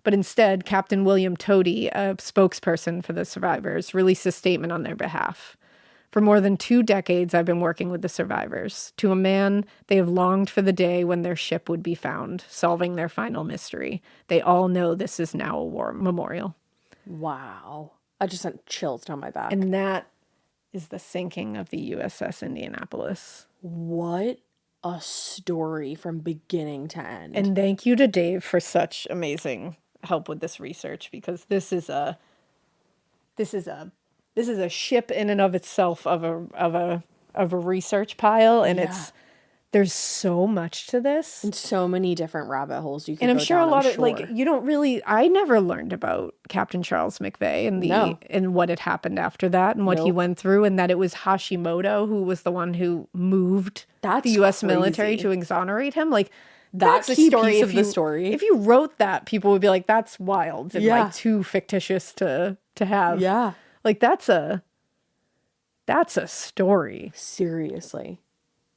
But instead, Captain William Toady, a spokesperson for the survivors, released a statement on their behalf. For more than 2 decades, I've been working with the survivors. To a man, they have longed for the day when their ship would be found, solving their final mystery. They all know this is now a war memorial. Wow. I just sent chills down my back. And that is the sinking of the USS Indianapolis. What a story from beginning to end. And thank you to Dave for such amazing help with this research, because this is a ship in and of itself of a research pile, and there's so much to this and so many different rabbit holes you can and I'm go sure down, a lot of like you don't really I never learned about Captain Charles McVeigh and what had happened after that and what he went through, and that it was Hashimoto who was the one who moved the US military to exonerate him. Like that's a story piece of the story. If you wrote that, people would be like, that's wild and like too fictitious to have. Yeah. Like that's a story. Seriously.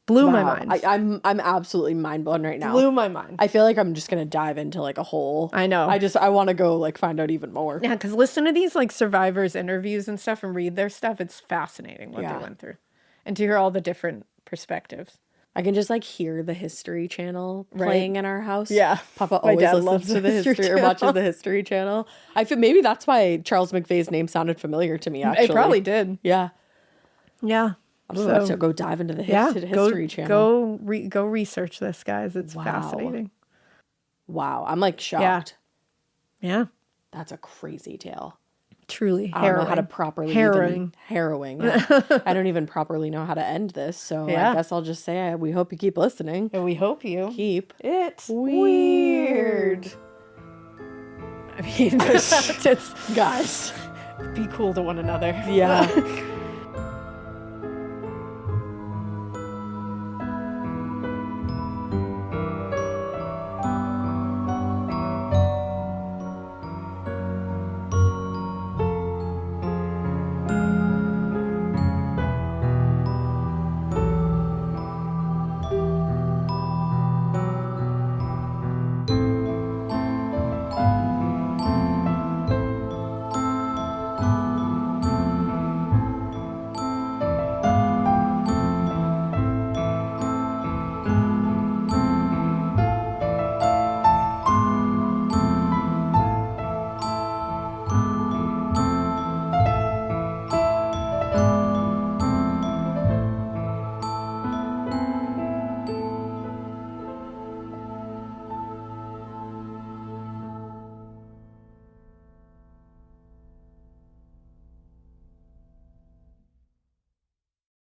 Blew my mind. I'm absolutely mind blown right now. Blew my mind. I feel like I'm just gonna dive into like a whole. I know. I want to go like find out even more. Yeah, because listen to these like survivors interviews and stuff and read their stuff. It's fascinating what they went through, and to hear all the different perspectives. I can just like hear the History Channel playing in our house. Yeah, Papa always listens to the History or watches the History Channel. I feel maybe that's why Charles McVeigh's name sounded familiar to me. Actually, it probably did. Yeah. Yeah. So go dive into the History Channel. Go research this, guys. It's fascinating. Wow. I'm like shocked. Yeah. That's a crazy tale. Truly I don't know how to properly harrowing. Yeah. I don't even properly know how to end this. So I guess I'll just say we hope you keep listening. And we hope you keep it weird. I mean, just guys, be cool to one another. Yeah.